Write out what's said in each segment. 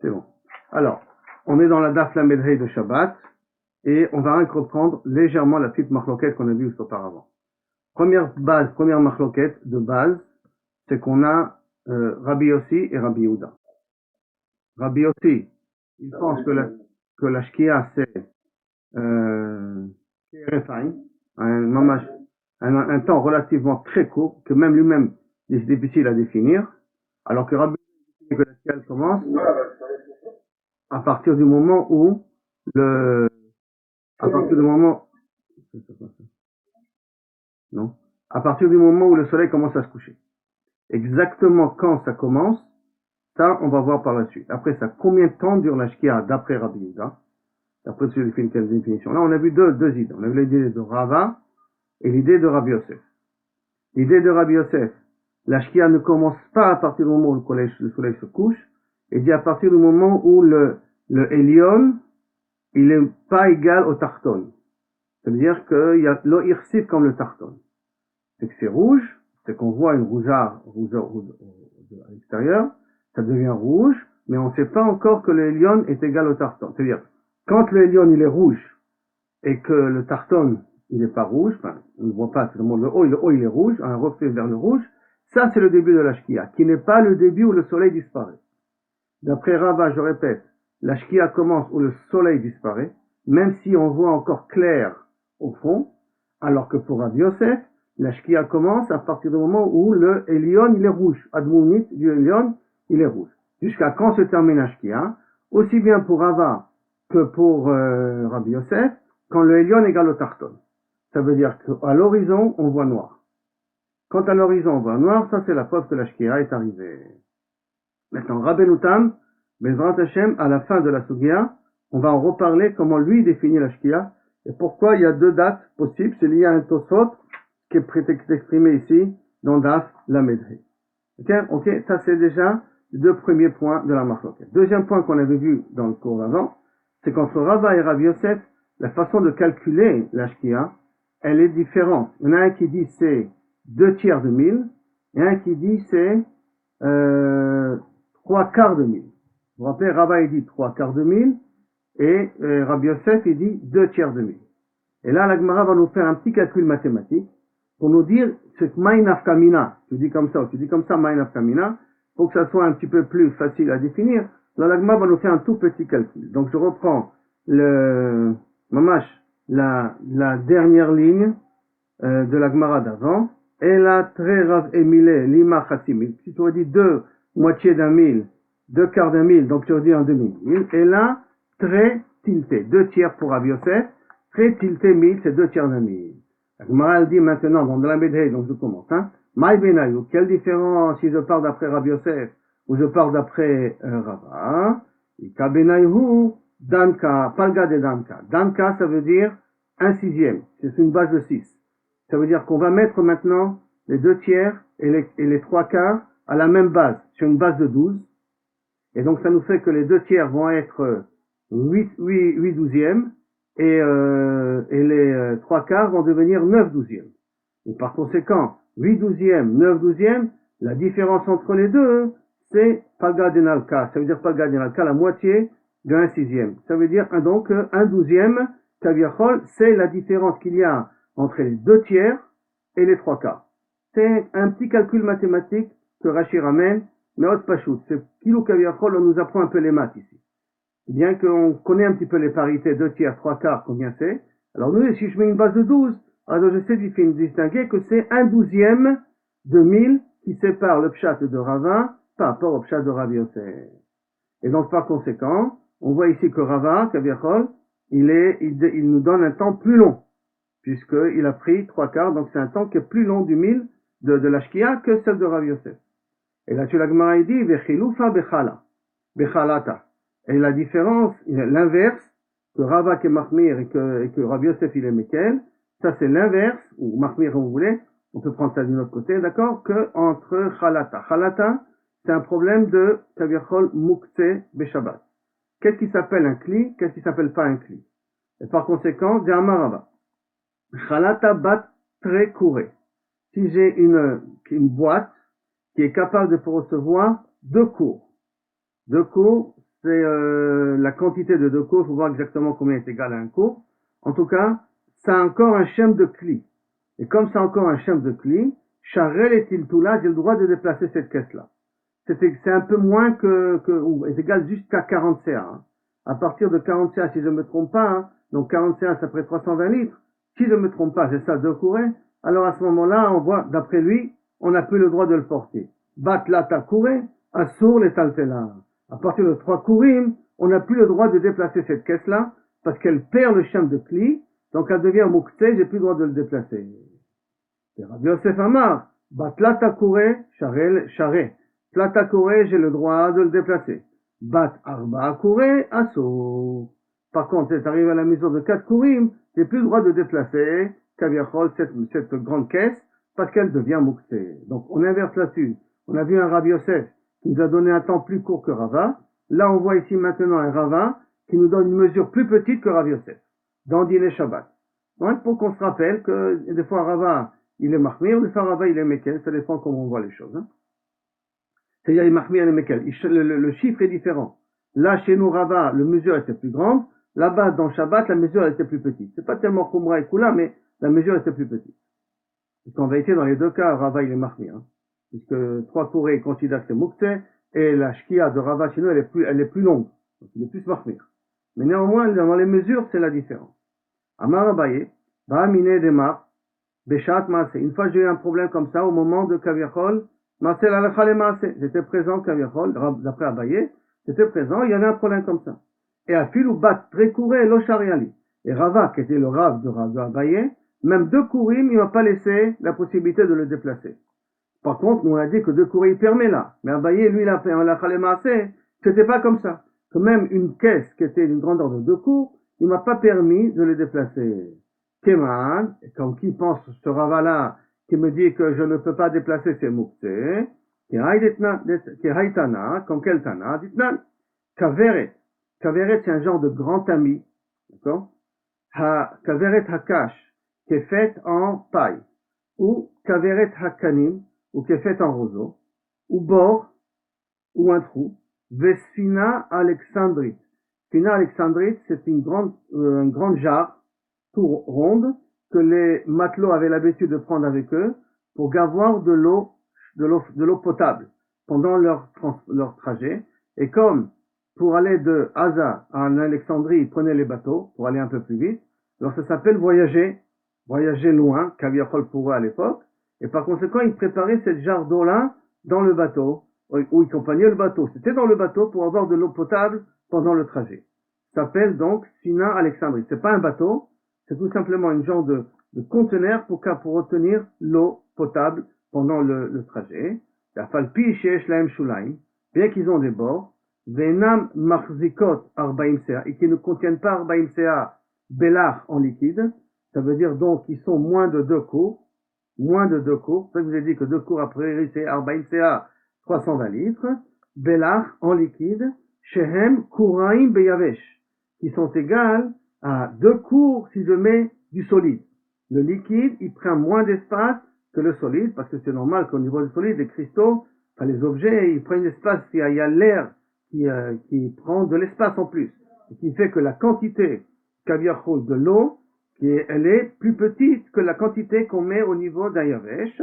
C'est bon. Alors, on est dans la Daf Lamed Hey de Shabbat et on va reprendre légèrement la petite marloquette qu'on a vue auparavant. Première marloquette de base, c'est qu'on a Rabbi Yossi et Rabbi Yehuda. Rabbi Yossi, il pense que la shkia c'est un temps relativement très court, que même lui-même est difficile à définir, alors que Rabbi Yossi dit que la shkia commence à partir du moment où à partir du moment où le soleil commence à se coucher. Exactement quand ça commence, ça, on va voir par la suite. Après ça, combien de temps dure la shkia d'après Rabbi Yehuda? D'après celui qui fait une définition. Là, on a vu deux idées. On a vu l'idée de Rava et l'idée de Rabbi Yosef. L'idée de Rabbi Yosef, la shkia ne commence pas à partir du moment où le soleil se couche, et dit à partir du moment où le Elion, il est pas égal au Tarton. Ça veut dire qu'il y a l'Irsif comme le Tarton. C'est que c'est rouge, c'est qu'on voit une rougeur à l'extérieur, ça devient rouge, mais on ne sait pas encore que le Elion est égal au Tarton. C'est-à-dire, quand le Elion il est rouge, et que le Tarton il n'est pas rouge, enfin, on ne voit pas, c'est le haut il est rouge, un reflet vers le rouge, ça c'est le début de la shkia, qui n'est pas le début où le soleil disparaît. D'après Rava, je répète, la shkia commence où le soleil disparaît, même si on voit encore clair au fond, alors que pour Rabbi Yosef, la shkia commence à partir du moment où le Elion il est rouge. Admounit du Elion, il est rouge. Jusqu'à quand se termine la shkia, aussi bien pour Rava que pour Rabbi Yosef, quand le Elion égale au Tarton. Ça veut dire qu'à l'horizon, on voit noir. Quand à l'horizon, on voit noir, ça c'est la preuve que la shkia est arrivée. Maintenant, Rabbeinu Tam, Bezrat Hashem, à la fin de la Sugia, on va en reparler comment lui définit la shkia et pourquoi il y a deux dates possibles. C'est lié à un Tosfot qui est exprimé ici dans Daf Lamed Hey. Ok, ça c'est déjà les deux premiers points de la marloquette. Deuxième point qu'on avait vu dans le cours d'avant, c'est qu'entre Rava et Rabbi Yosef, la façon de calculer la shkia, elle est différente. Il y en a un qui dit c'est 2/3 de 1000 et un qui dit c'est 3/4 de 1000. Vous vous rappelez, Rava il dit 3/4 de 1000 et Rabbi Yosef il dit 2/3 de 1000. Et là, la Gemara va nous faire un petit calcul mathématique pour nous dire ce que Maï Nafkamina, tu dis comme ça ou tu dis comme ça Maï Nafkamina, pour que ça soit un petit peu plus facile à définir. Là, la Gemara va nous faire un tout petit calcul. Donc je reprends la dernière ligne de la Gemara d'avant. Et là, très rav emile lima chatimil. Si tu aurais dit 2 moitiés d'un mille, 2/4 d'un mille, donc tu aurais dit un demi-mille. Et là, très tilté, 2/3 pour Rabbi Yosef, très tilté 1000, c'est 2/3 d'un mille. La Gemara elle dit maintenant, dans la Medhei, donc je commence, Maï Benayu, quelle différence si je parle d'après Rabbi Yosef ou je parle d'après Rava? Ika Benayu, Danka, Palga de Danka. Danka, ça veut dire 1/6, c'est une base de 6. Ça veut dire qu'on va mettre maintenant les 2/3 et les 3/4 à la même base, sur une base de 12. Et donc ça nous fait que les 2/3 vont être 8/12 et les 3/4 vont devenir 9/12. Et par conséquent, 8/12, 9/12, la différence entre les deux, c'est Palga Denalka. Ça veut dire Palga Denalka, la moitié de 1/6. Ça veut dire donc 1/12, Kaviachol, c'est la différence qu'il y a entre les 2/3 et les 3/4. C'est un petit calcul mathématique que Rashi ramène, mais autre pachout. C'est Kilou Kaviachol, on nous apprend un peu les maths ici. Bien qu'on connaît un petit peu les parités 2/3, 3/4, combien c'est. Alors nous, si je mets une base de 12, alors je sais distinguer que c'est 1/12 de 1000 qui sépare le pshat de Rava par rapport au pshat de Rabbi Yosef. Et donc par conséquent, on voit ici que Rava, Kaviachol, il nous donne un temps plus long, puisqu'il a pris 3/4, donc c'est un temps qui est plus long du 1000 de la shkia que celle de Rabbi Yosef. Et là, tu la Gemara dit, Vechilufa bechalata. Et la différence, l'inverse, que Rava qui est Mahmir et que Rabbi Yosef il est Mekel, ça c'est l'inverse, ou Mahmir comme vous voulez, on peut prendre ça d'un autre côté, d'accord, que entre Chalata. Chalata, c'est un problème de Kaviachol Mukse Beshabbat. Qu'est-ce qui s'appelle un kli, qu'est-ce qui s'appelle pas un kli? Et par conséquent, De'amar Rava. Chalata bat très couré. Si j'ai une boîte qui est capable de recevoir deux cours, c'est la quantité de 2 cours, il faut voir exactement combien est égal à un cours. En tout cas, ça a encore un shem de Kli. Et comme ça a encore un shem de Kli, Charel et Tiltoula, j'ai le droit de déplacer cette caisse-là. C'est un peu moins ou est égal jusqu'à 40 CA. Hein. À partir de 40 CA, si je ne me trompe pas, hein, donc 40 CA, ça ferait 320 litres. Si je ne me trompe pas, c'est ça, 2 courets. Alors à ce moment-là, on voit, d'après lui, on n'a plus le droit de le porter. Bat lata couré, assur les taltela. À partir de 3 kourim, on n'a plus le droit de déplacer cette caisse-là, parce qu'elle perd le shem de Kli, donc elle devient moukse, j'ai plus le droit de le déplacer. Et Rabbi Yosef Amar, bat lata couré, charé. Plata Corée, j'ai le droit de le déplacer. Bat Arba Corée, Asso. Par contre, c'est arrivé à la mesure de 4 Kourim, j'ai plus le droit de déplacer, Kaviachol, cette grande caisse, parce qu'elle devient Mouktsé. Donc, on inverse là-dessus. On a vu un Rabbi Yosef qui nous a donné un temps plus court que Rava. Là, on voit ici maintenant un Rava qui nous donne une mesure plus petite que Rabbi Yosef. Dans Dîner Shabbat. Donc, pour qu'on se rappelle que, des fois, Rava, il est Mahmir, des fois, Rava, il est Mekel, ça dépend comment on voit les choses, hein. C'est-à-dire, le chiffre est différent. Là, chez nous, Rava, la mesure était plus grande. Là-bas, dans Shabbat, la mesure était plus petite. C'est pas tellement Khumra et Kula, mais la mesure était plus petite. Parce qu'en vérité, dans les deux cas, Rava, il est marqué, hein. Puisque 3 courées considèrent que c'est Moukse, et la Shkia de Rava chez nous, elle est plus longue. Donc, il est plus marqué. Mais néanmoins, dans les mesures, c'est la différence. Amar Abaye, Ba'amine Demar, Beshat Maase. Une fois, j'ai eu un problème comme ça, au moment de Kaviachol, j'étais présent, d'après Abaye, j'étais présent, il y avait un problème comme ça. Et à fil ou bat très couré, l'ochariali. Et Rava, qui était le Rav de Abaye, même 2 kourim, il m'a pas laissé la possibilité de le déplacer. Par contre, nous on a dit que 2 kourim, il permet là. Mais Abaye, lui, il a fait un lachalemassé, c'était pas comme ça. Que même une caisse qui était d'une grandeur de 2 cours, il m'a pas permis de le déplacer. Keman, comme qui pense ce Rava-là, qui me dit que je ne peux pas déplacer ces mouktsé, qui haïtana, comme quel tana, ditnan, kaveret. Kaveret, c'est un genre de grand ami, d'accord? Kaveret hakash, qui est faite en paille, ou kaveret hakanim, ou qui est faite en roseau, ou bord, ou un trou, vesfina alexandrite. Sfina alexandrite, c'est une grande jarre, tout ronde, que les matelots avaient l'habitude de prendre avec eux pour avoir de l'eau potable pendant leur trajet. Et comme pour aller de Haza à Alexandrie, ils prenaient les bateaux pour aller un peu plus vite, alors ça s'appelle voyager loin, Kaviachol pour eux à l'époque. Et par conséquent, ils préparaient cette jarre d'eau-là dans le bateau, où ils accompagnaient le bateau. C'était dans le bateau pour avoir de l'eau potable pendant le trajet. Ça s'appelle donc Sina Alexandrie. C'est pas un bateau, c'est tout simplement une genre de conteneur pour retenir l'eau potable pendant le trajet. La falpi sheesh lahem shulaim, bien qu'ils ont des bords, venam machzikot arbaim sea, et qui ne contiennent pas arbaim sea belach en liquide, ça veut dire donc qu'ils sont moins de 2 cours, c'est ça que je vous ai dit que 2 cours a priori c'est arbaim sea 320 litres, belach en liquide, shehem kuraim beyavesh, qui sont égales à 2 cours si je mets du solide. Le liquide, il prend moins d'espace que le solide, parce que c'est normal qu'au niveau du solide, les cristaux, enfin les objets, ils prennent l'espace, il y a l'air qui prend de l'espace en plus. Ce qui fait que la quantité kaviachol de l'eau, elle est plus petite que la quantité qu'on met au niveau d'un yavesh.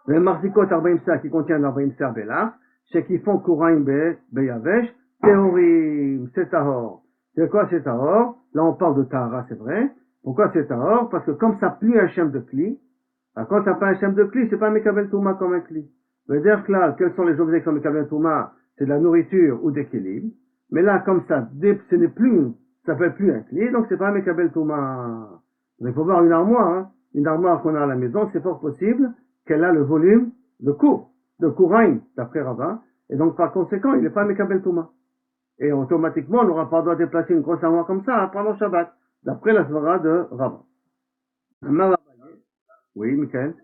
Le marzikot arbaim sa qui contient l'arbaim sa belach, c'est qui font kouraim beyavesh, théorie, c'est tahor. C'est quoi c'est tahor? Là on parle de tahara, c'est vrai. Pourquoi c'est tahor? Parce que comme ça plie un shem de kli, quand ça pas un shem de kli, c'est pas un mekabel touma comme un kli. Ça veut dire que là, quels sont les objets comme mekabel touma? C'est de la nourriture ou d'équilibre. Mais là, comme ça, ce n'est plus, ça s'appelle plus un kli, donc c'est pas un mekabel touma. Il faut voir une armoire, hein. Une armoire qu'on a à la maison, c'est fort possible qu'elle a le volume de Kouraim, d'après Rava, et donc par conséquent, il n'est pas Mekabel Touma. Et automatiquement, on n'aura pas le droit de déplacer une grosse armoire comme ça pendant Shabbat, d'après la svara de Rava. Oui, Michael.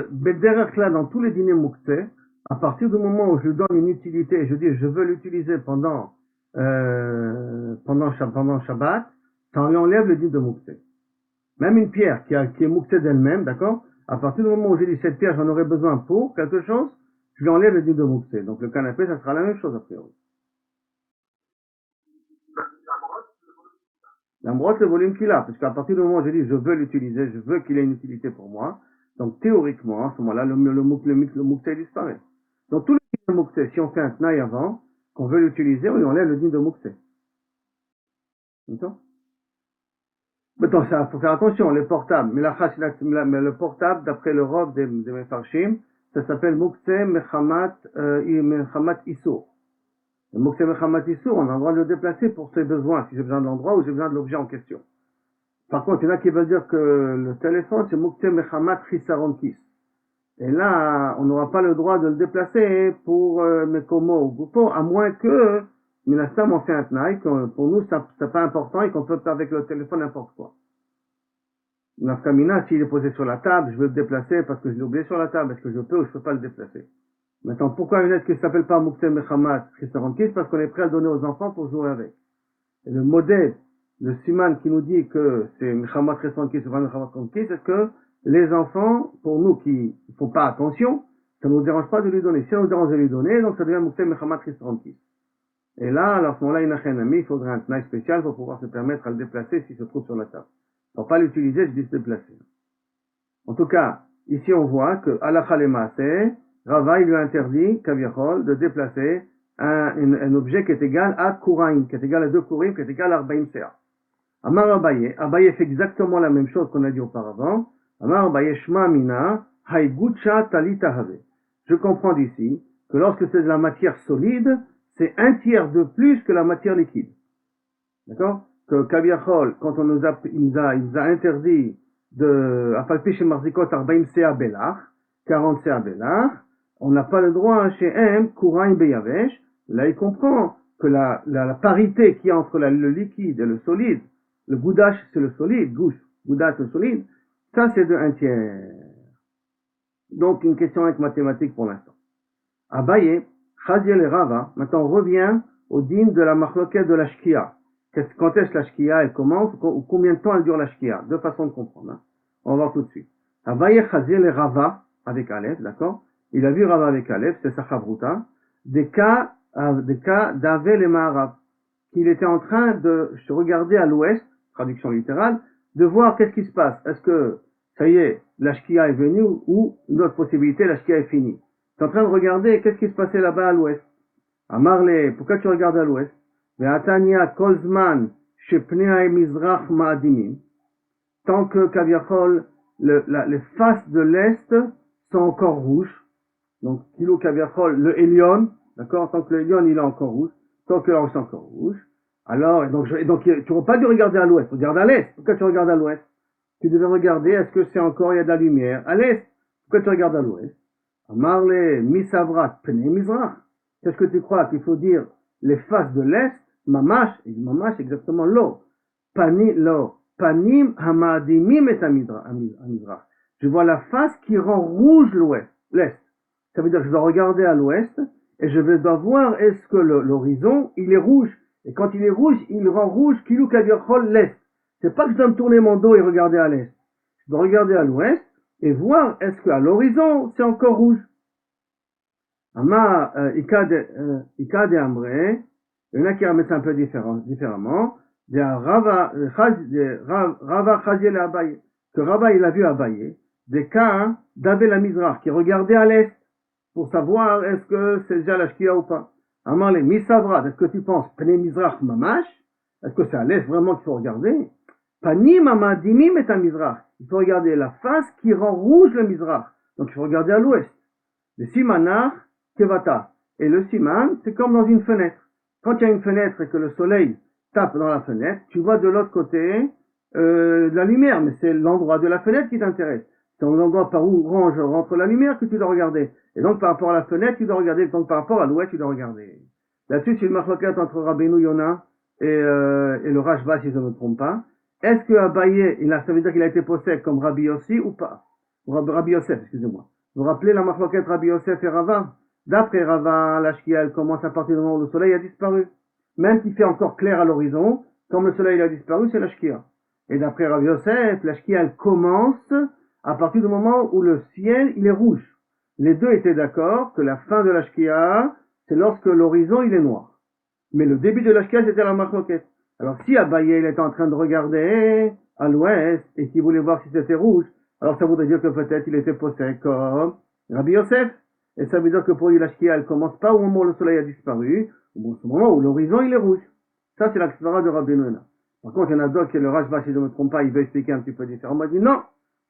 Bederach là, dans tous les dîners mouktsé, À partir du moment où je lui donne une utilité, je dis je veux l'utiliser pendant Shabbat, ça lui enlève le din de Mouksé. Même une pierre qui est Mouksé d'elle-même, d'accord? À partir du moment où j'ai dit cette pierre, j'en aurais besoin pour quelque chose, je lui enlève le din de Mouksé. Donc le canapé, ça sera la même chose a priori. La brosse, le volume qu'il a, parce qu'à partir du moment où j'ai dit je veux l'utiliser, je veux qu'il ait une utilité pour moi, donc théoriquement, à ce moment-là, le Mouksé disparaît. Donc tous les din de Mouksé, si on fait un tnaï avant, qu'on veut l'utiliser, on lui enlève le din de Mouksé. D'accord? Maintenant, ça, faut faire attention, les portables. Mais le portable, d'après le robe des Mefarshim, ça s'appelle Mukse Mechamat Issour. Le Mukse Mechamat Issour, on a le droit de le déplacer pour ses besoins, si j'ai besoin de l'endroit ou j'ai besoin de l'objet en question. Par contre, il y en a qui veulent dire que le téléphone, c'est Mukse Mechamat Chisaron Kis. Et là, on n'aura pas le droit de le déplacer pour Mekomo ou Gupo, à moins que, Minastam, on fait un tnaï, que pour nous, c'est pas important et qu'on peut faire avec le téléphone n'importe quoi. Nafkamina, s'il est posé sur la table, je veux le déplacer parce que je l'ai oublié sur la table. Est-ce que je peux ou je peux pas le déplacer? Maintenant, pourquoi une lettre qui ne s'appelle pas Muktzeh Mechamat Chisaronkis? Parce qu'on est prêt à le donner aux enfants pour jouer avec. Et le modèle, le siman qui nous dit que c'est Mechamat Chisaronkis ou pas Mechamat Chisaronkis, c'est que les enfants, pour nous qui ne font pas attention, ça ne nous dérange pas de lui donner. Si ça nous dérange de lui donner, donc ça devient Muktzeh Mechamat Chisaronkis. Et là, alors à ce moment-là, il faudrait un tnaï spécial pour pouvoir se permettre à le déplacer s'il se trouve sur la table. Pour pas l'utiliser, je dis se déplacer. En tout cas, ici on voit que Halakha Lemaaseh, Rava il lui a interdit, Kaviachol, de déplacer un objet qui est égal à Kouraim, qui est égal à 2 Kourim, qui est égal à 40 Sea. Amar Abaye fait exactement la même chose qu'on a dit auparavant. Amar Abaye Shma Mina, Haigucha Talita Have. Je comprends d'ici que lorsque c'est de la matière solide, c'est un tiers de plus que la matière liquide. D'accord? Que Kaviachol, quand il nous a interdit de, Afalpi chez Marzikot, 40 Sea Belach, 40 Sea Belach, on n'a pas le droit chez M, Kouraim Beyavesh. Là, il comprend que la parité qu'il y a entre le liquide et le solide, le goudash c'est le solide, goudash le solide, ça c'est de un tiers. Donc, une question avec mathématiques pour l'instant. Abaye, Chaziel et Rava, maintenant on revient au din de la machloket de la shkia. Quand est-ce que la shkia elle commence, ou combien de temps elle dure la shkia? Deux façons de comprendre. Hein. On va voir tout de suite. Abaye, Chaziel et Rava, avec Aleph, d'accord? Il a vu Rava avec Aleph, c'est sa chavruta, des cas d'Avel et Maharav, qu'il était en train de se regarder à l'ouest, traduction littérale, de voir qu'est-ce qui se passe. Est-ce que, ça y est, la shkia est venue, ou une autre possibilité, la shkia est finie. Tu es en train de regarder qu'est-ce qui se passait là-bas à l'ouest. Amarle, pourquoi tu regardes à l'ouest? Ve'atania kolzman shepnei mizrach ma'adimim. Tant que Kaviachol, les faces de l'est sont encore rouges. Donc, kilo Kaviachol, le Elion, d'accord? Tant que le Elion, il est encore rouge. Tant que l'or est encore rouge. Alors, donc, tu n'aurais pas dû regarder à l'ouest. Regarde à l'est. Pourquoi tu regardes à l'ouest? Tu devais regarder, est-ce que c'est encore, il y a de la lumière? À l'est. Pourquoi tu regardes à l'ouest? Amarle, misavrat, pene mizrach. Qu'est-ce que tu crois? Qu'il faut dire les faces de l'est? Mamash exactement l'or. L'or. Panim hamadimim et amizrach. Je vois la face qui rend rouge l'est. Ça veut dire que je dois regarder à l'ouest et je dois voir est-ce que l'horizon, il est rouge. Et quand il est rouge, il rend rouge kilou kavirchol l'est. C'est pas que je dois me tourner mon dos et regarder à l'est. Je dois regarder à l'ouest et voir est-ce qu'à l'horizon, c'est encore rouge. Ama Ika de Ambre, il y en a qui remettent ça un peu différemment. De Rava Chaziel Abaye, que Rava il a vu Abaye, des cas d'Abel Amizrach qui regardait à l'est pour savoir est-ce que c'est déjà la shkia ou pas. Amarle Misavrat, est-ce que tu penses Pene Mizrach Mamash? Est-ce que c'est à l'est vraiment qu'il faut regarder? Panim Amadimim et Amizrach. Il faut regarder la face qui rend rouge le Mizrach. Donc il faut regarder à l'ouest. Le Simanach Kevata. Et le Siman, c'est comme dans une fenêtre. Quand il y a une fenêtre et que le soleil tape dans la fenêtre, tu vois de l'autre côté la lumière, mais c'est l'endroit de la fenêtre qui t'intéresse. C'est l'endroit par où rentre la lumière que tu dois regarder. Et donc par rapport à la fenêtre, tu dois regarder. Donc par rapport à l'ouest, tu dois regarder. Là-dessus, c'est une marloquette entre Rabbeinu Yona et le Rashba, si je ne me trompe pas. Est-ce que Abaye, ça veut dire qu'il a été possède comme Rabbi Yossi ou pas? Rabbi Yosef, excusez-moi. Vous vous rappelez la marloquette Rabbi Yosef et Rava? D'après Rava, la Shkia, elle commence à partir du moment où le soleil a disparu. Même s'il fait encore clair à l'horizon, comme le soleil a disparu, c'est la Shkia. Et d'après Rav Yosef, la Shkia, elle commence à partir du moment où le ciel, il est rouge. Les deux étaient d'accord que la fin de la Shkia, c'est lorsque l'horizon, il est noir. Mais le début de la Shkia, c'était la Machloket. Alors si Abaye, il était en train de regarder à l'ouest, et qu'il voulait voir si c'était rouge, alors ça voudrait dire que peut-être il était posé comme Rabbi Yosef. Et ça veut dire que pour lui, la Shkia, elle commence pas au moment où le soleil a disparu, au moment où l'horizon, il est rouge. Ça, c'est la Ksvara de Rabbi Nouna. Par contre, il y en a d'autres qui, le Rashba, si je ne me trompe pas, il veut expliquer un petit peu différent. On m'a dit non,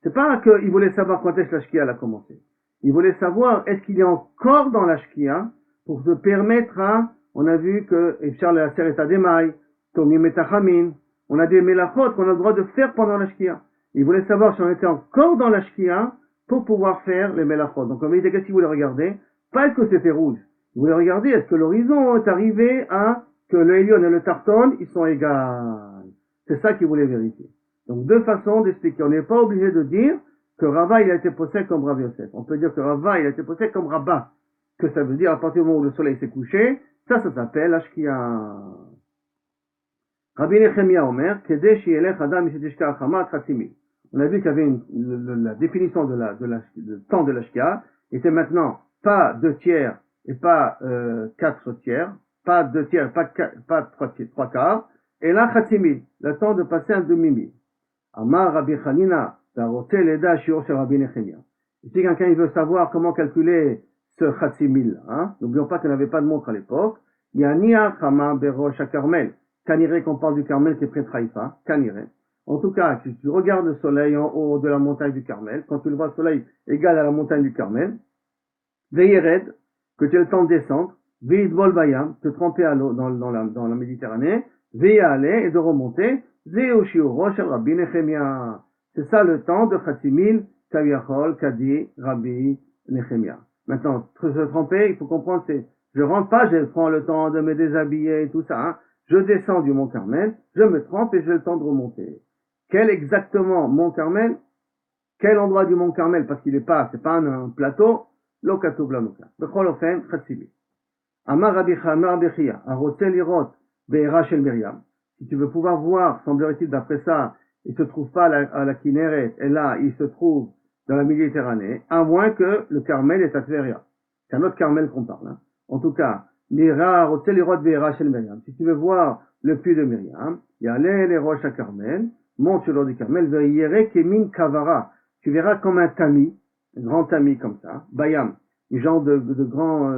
c'est pas qu'il voulait savoir quand est-ce que la Shkia a commencé. Il voulait savoir est-ce qu'il est encore dans la Shkia pour se permettre à, on a vu que, et Charles la Serre est à Demaï, Tomim et Tachamin, on a des melachot qu'on a le droit de faire pendant la Shkia. Il voulait savoir si on était encore dans la Shkia pour pouvoir faire les melachot. Donc, on m'a dit qu'est-ce qu'il voulait regarder? Pas est-ce que c'était rouge. Il voulait regarder est-ce que l'horizon est arrivé à que le Elion et le Tarton, ils sont égaux. C'est ça qu'il voulait vérifier. Donc, deux façons d'expliquer. On n'est pas obligé de dire que Rava, il a été posé comme Rav Yosef. On peut dire que Rava, il a été posé comme Rabba. Que ça veut dire, à partir du moment où le soleil s'est couché, ça s'appelle Ashkia. Rabbi Nechemia Omer, Kedesh Yelech Adam Misedishka Achamat Chatzimi. On a vu qu'il y avait la définition du temps de l'Ashkia, était maintenant pas 2/3 et pas 4/3, pas 2/3, pas 3/4, et là Chatzimi, le temps de passer un demi-mille. Amar Rabbi Chanina, Taroté Leda Shiur Shel Rabbi Nechemia. Si quelqu'un il veut savoir comment calculer ce Chatzimil, hein, n'oublions pas qu'il n'avait pas de montre à l'époque, Yania Chama Berosh Carmel. Kaniré, qu'on parle du Carmel qui est près de Haïfa, Kaniré. En tout cas, si tu regardes le soleil en haut de la montagne du Carmel, quand tu le vois le soleil égal à la montagne du Carmel, Veyered, que tu as le temps de descendre, Veyidbol Bayam, te tremper à l'eau dans la Méditerranée, Veyale, et de remonter, Zeoshiuro Shel Rabbi Nechemia. C'est ça le temps de Chatzimil, Kaviachol, Kadi, Rabbi Nechemia. Maintenant, se tremper, il faut comprendre, c'est, je rentre pas, je prends le temps de me déshabiller et tout ça, hein. Je descends du Mont Carmel, je me trempe et j'ai le temps de remonter. Quel exactement Mont Carmel? Quel endroit du Mont Carmel? Parce qu'il est pas, c'est pas un plateau. Lokatou blanuka. Bechol ofen, chatsibi. Amar Rabbi Chia, Arotel Irot, Be'era Shel Miriam. Si tu veux pouvoir voir, semblerait-il d'après ça, il se trouve pas à la Kinneret, et là, il se trouve dans la Méditerranée, à moins que le Carmel est à Tveria. C'est un autre Carmel qu'on parle, hein. En tout cas, Mira, Rotel Irot, Be'era Shel Miriam. Si tu veux voir le puits de Myriam, il y a les roches à Carmel, monte sur l'eau du Carmel, Ve'yere Kemin Kavara. Tu verras comme un tamis, un grand tamis comme ça, Bayam, un genre de grand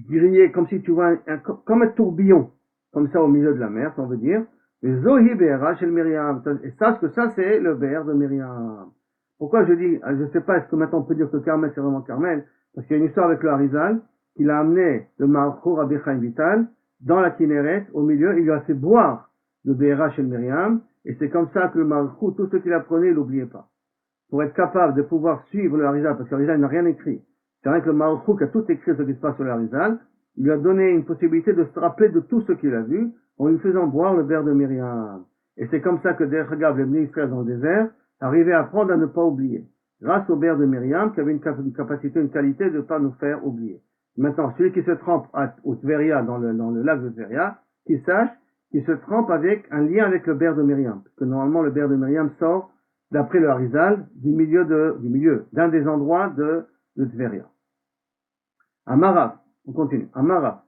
grillé, comme si tu vois comme un tourbillon, comme ça au milieu de la mer, ça on veut dire. Et Zohi Be'era Shel Myriam. Et sache que ça c'est le Be'er de Myriam. Pourquoi je dis, je sais pas, est-ce que maintenant on peut dire que Carmel c'est vraiment Carmel? Parce qu'il y a une histoire avec le Harizal, qu'il a amené le Marchou Rabbi Chaim Vital dans la Kinneret, au milieu, il lui a fait boire le Be'era Shel Myriam, et c'est comme ça que le Marchou, tout ce qu'il apprenait, il n'oubliait pas. Pour être capable de pouvoir suivre le Harizal, parce que le Harizal n'a rien écrit. C'est vrai que le Marouchouk a tout écrit ce qui se passe sur le Harizal. Il lui a donné une possibilité de se rappeler de tout ce qu'il a vu, en lui faisant boire le verre de Myriam. Et c'est comme ça que Derechagav, les ministres dans le désert, arrivaient à apprendre à ne pas oublier. Grâce au verre de Myriam, qui avait une capacité, une qualité de ne pas nous faire oublier. Maintenant, celui qui se trempe au Tveria, dans le lac de Tveria, qu'il sache qu'il se trempe avec un lien avec le verre de Myriam. Parce que normalement, le verre de Myriam sort d'après le Harizal, d'un des endroits de Tveria. Amara, on continue. Amara,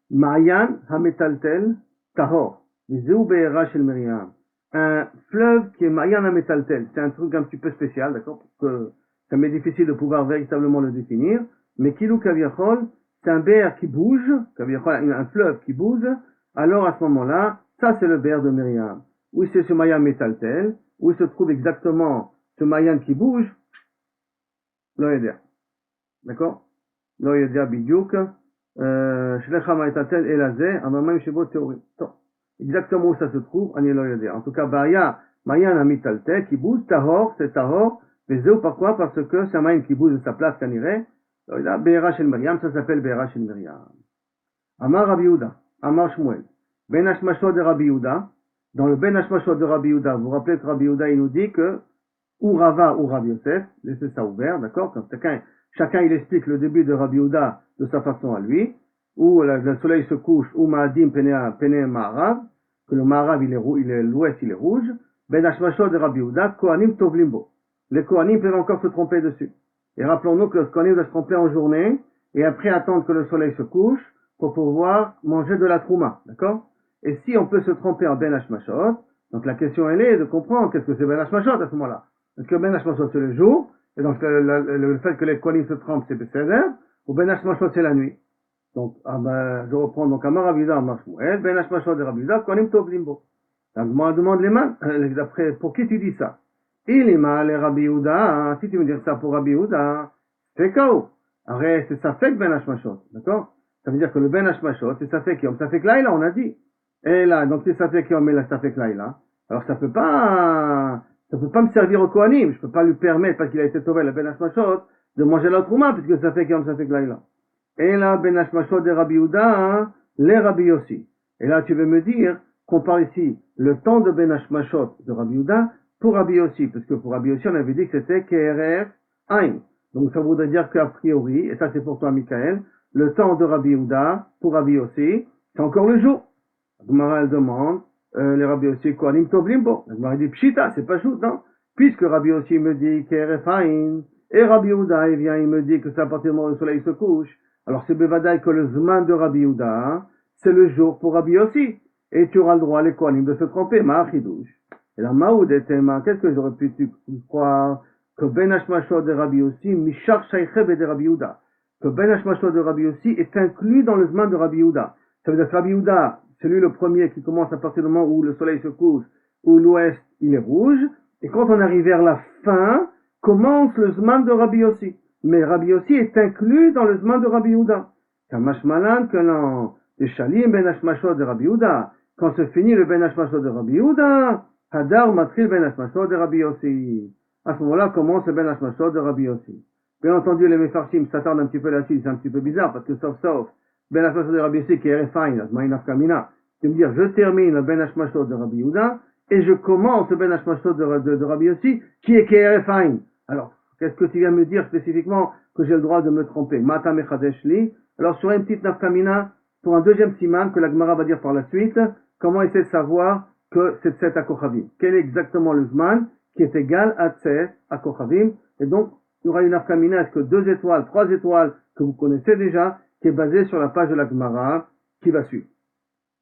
Mayan Hametaltel Tahor, Zeu Be'era Shel Myriam. Un fleuve qui est Mayan Hametaltel, c'est un truc un petit peu spécial, d'accord, parce que ça m'est difficile de pouvoir véritablement le définir, mais Kilou Kaviachol, c'est un be'er qui bouge, Kaviachol, un fleuve qui bouge, alors à ce moment-là, ça c'est le be'er de Myriam. Oui, c'est ce Mayan Metaltel, où il se trouve exactement ce Mayan qui bouge, lo yedea. D'accord? Lo yedea bidiouk, shlecha ma'etatel elazeh, amamim shebo théorie. Exactement où ça se trouve, ani lo yedea. En tout cas, Baya, Mayan amitaltel, qui bouge, tahor, c'est tahor, mais zéou, pourquoi? Parce que c'est un Mayan qui bouge de sa place, kaniré, lo yedea, Be'era Shel Myriam, ça s'appelle Be'era Shel Myriam. Amar Rabbi Yehuda, Amar Shmuel, Ben Hashmashot de Rabbi Yehuda, dans le Ben Hashmashot de Rabbi Yehuda, vous vous rappelez que Rabbi Yehuda, il nous dit que, ou Rava ou Rabbi Yosef, laissez ça ouvert, d'accord? Quand chacun il explique le début de Rabbi Yehuda de sa façon à lui, où le soleil se couche, ou Ma'adim Pene Ma'arav, que le Ma'arav l'ouest il est rouge, Ben Hashmashot de Rabbi Yehuda, Kohanim Tovlimbo. Les Kohanim peuvent encore se tromper dessus. Et rappelons-nous que le Kohanim doit se tromper en journée, et après attendre que le soleil se couche, pour pouvoir manger de la trouma, d'accord? Et si on peut se tromper en Ben Hashmashot, donc la question elle est de comprendre qu'est-ce que c'est Ben Hashmashot à ce moment-là. Est-ce que Ben Hashmashot c'est le jour, et donc le fait que les Kohanim se trompent c'est Besséder, ou Ben Hashmashot c'est la nuit. Donc, je reprends donc Amar Rabbi Yehuda, Amar Shmuel, Ben Hashmashot de Rabbi Yehuda, Kohanim Tovlimbo. Donc, moi, demande les mains, d'après, pour qui tu dis ça? Il est mal, Rabbi Yehuda, si tu me dis ça pour Rabbi Yehuda, c'est KO. Arrête, c'est ça fait que Ben Hashmashot, d'accord? Ça veut dire que le Ben Hashmashot, c'est ça fait Kiyom, ça fait que là, on a dit. Et là, donc c'est ça fait Kiyom, mais là, ça fait que là. Alors, ça peut pas me servir au Kohanim, je peux pas lui permettre, parce qu'il a été sauvé, le Ben Hashmashot, de manger la trouma, puisque ça fait Kiyom, ça fait que là. Et là, Ben Hashmashot de Rabbi Yehuda, les Rabbi Yossi. Et là, tu veux me dire qu'on parle ici le temps de Ben Hashmashot de Rabbi Yehuda pour Rabbi Yossi, parce que pour Rabbi Yossi, on avait dit que c'était KRF Ain. Donc ça voudrait dire qu'a priori, et ça c'est pour toi, Michael, le temps de Rabbi Yehuda pour Rabbi Yossi, c'est encore le jour. La Gemara, elle demande, les Rabbi Yossi, Kohanim Tovlimbo. La Gemara dit, Pshita, c'est pas juste, non? Puisque Rabbi Yossi me dit KRF Ain, et Rabbi Yehuda, il vient, il me dit que c'est à partir du moment où le soleil se couche. Alors c'est Bevadaï que le Zman de Rabbi Yehuda, c'est le jour pour Rabbi Yossi. Et tu auras le droit, les Kohanim, de se tromper, Ma'achidouche. Et là, Maoud et Tema, qu'est-ce que j'aurais pu croire? Que Ben Hashmashot de Rabbi Yossi, Mishar Shaycheb de Rabbi Yehuda. Que Ben Hashmashot de Rabbi Yossi est inclus dans le Zman de Rabbi Yehuda. Ça veut dire que Rabbi Yehuda, c'est lui le premier qui commence à partir du moment où le soleil se couche, où l'ouest, il est rouge. Et quand on arrive vers la fin, commence le Zman de Rabbi Yossi. Mais Rabbi Yossi est inclus dans le Zman de Rabbi Yehuda. Kamashmalan, que l'on, des Shalim Ben Hashmashot de Rabbi Yehuda. Quand se finit le Ben Hashmashot de Rabbi Yehuda, Hadar Matril Ben Hashmashot de Rabbi Yossi. À ce moment-là, commence le Ben Hashmashot de Rabbi Yossi. Bien entendu, les Mefarshim s'attardent un petit peu là-dessus, c'est un petit peu bizarre, parce que sauf, Ben Hashmashot de Rabbi Yossi qui est Refain, Azmaïn Kamina, c'est me dire, je termine le Ben Hashmashot de Rabbi Yehuda, et je commence le Ben Hashmashot de Rabbi Yossi, qui est Refain. Alors, qu'est-ce que tu viens me dire spécifiquement que j'ai le droit de me tromper? Mata Mechadeshli. Alors, sur une petite nafkamina, pour un deuxième siman que la Gemara va dire par la suite, comment essayer de savoir que c'est Tset à Kochavim? Quel est exactement le Zman qui est égal à Tset à Kochavim? Et donc, il y aura une nafkamina, est-ce que 2 étoiles, 3 étoiles, que vous connaissez déjà, qui est basée sur la page de la Gemara qui va suivre.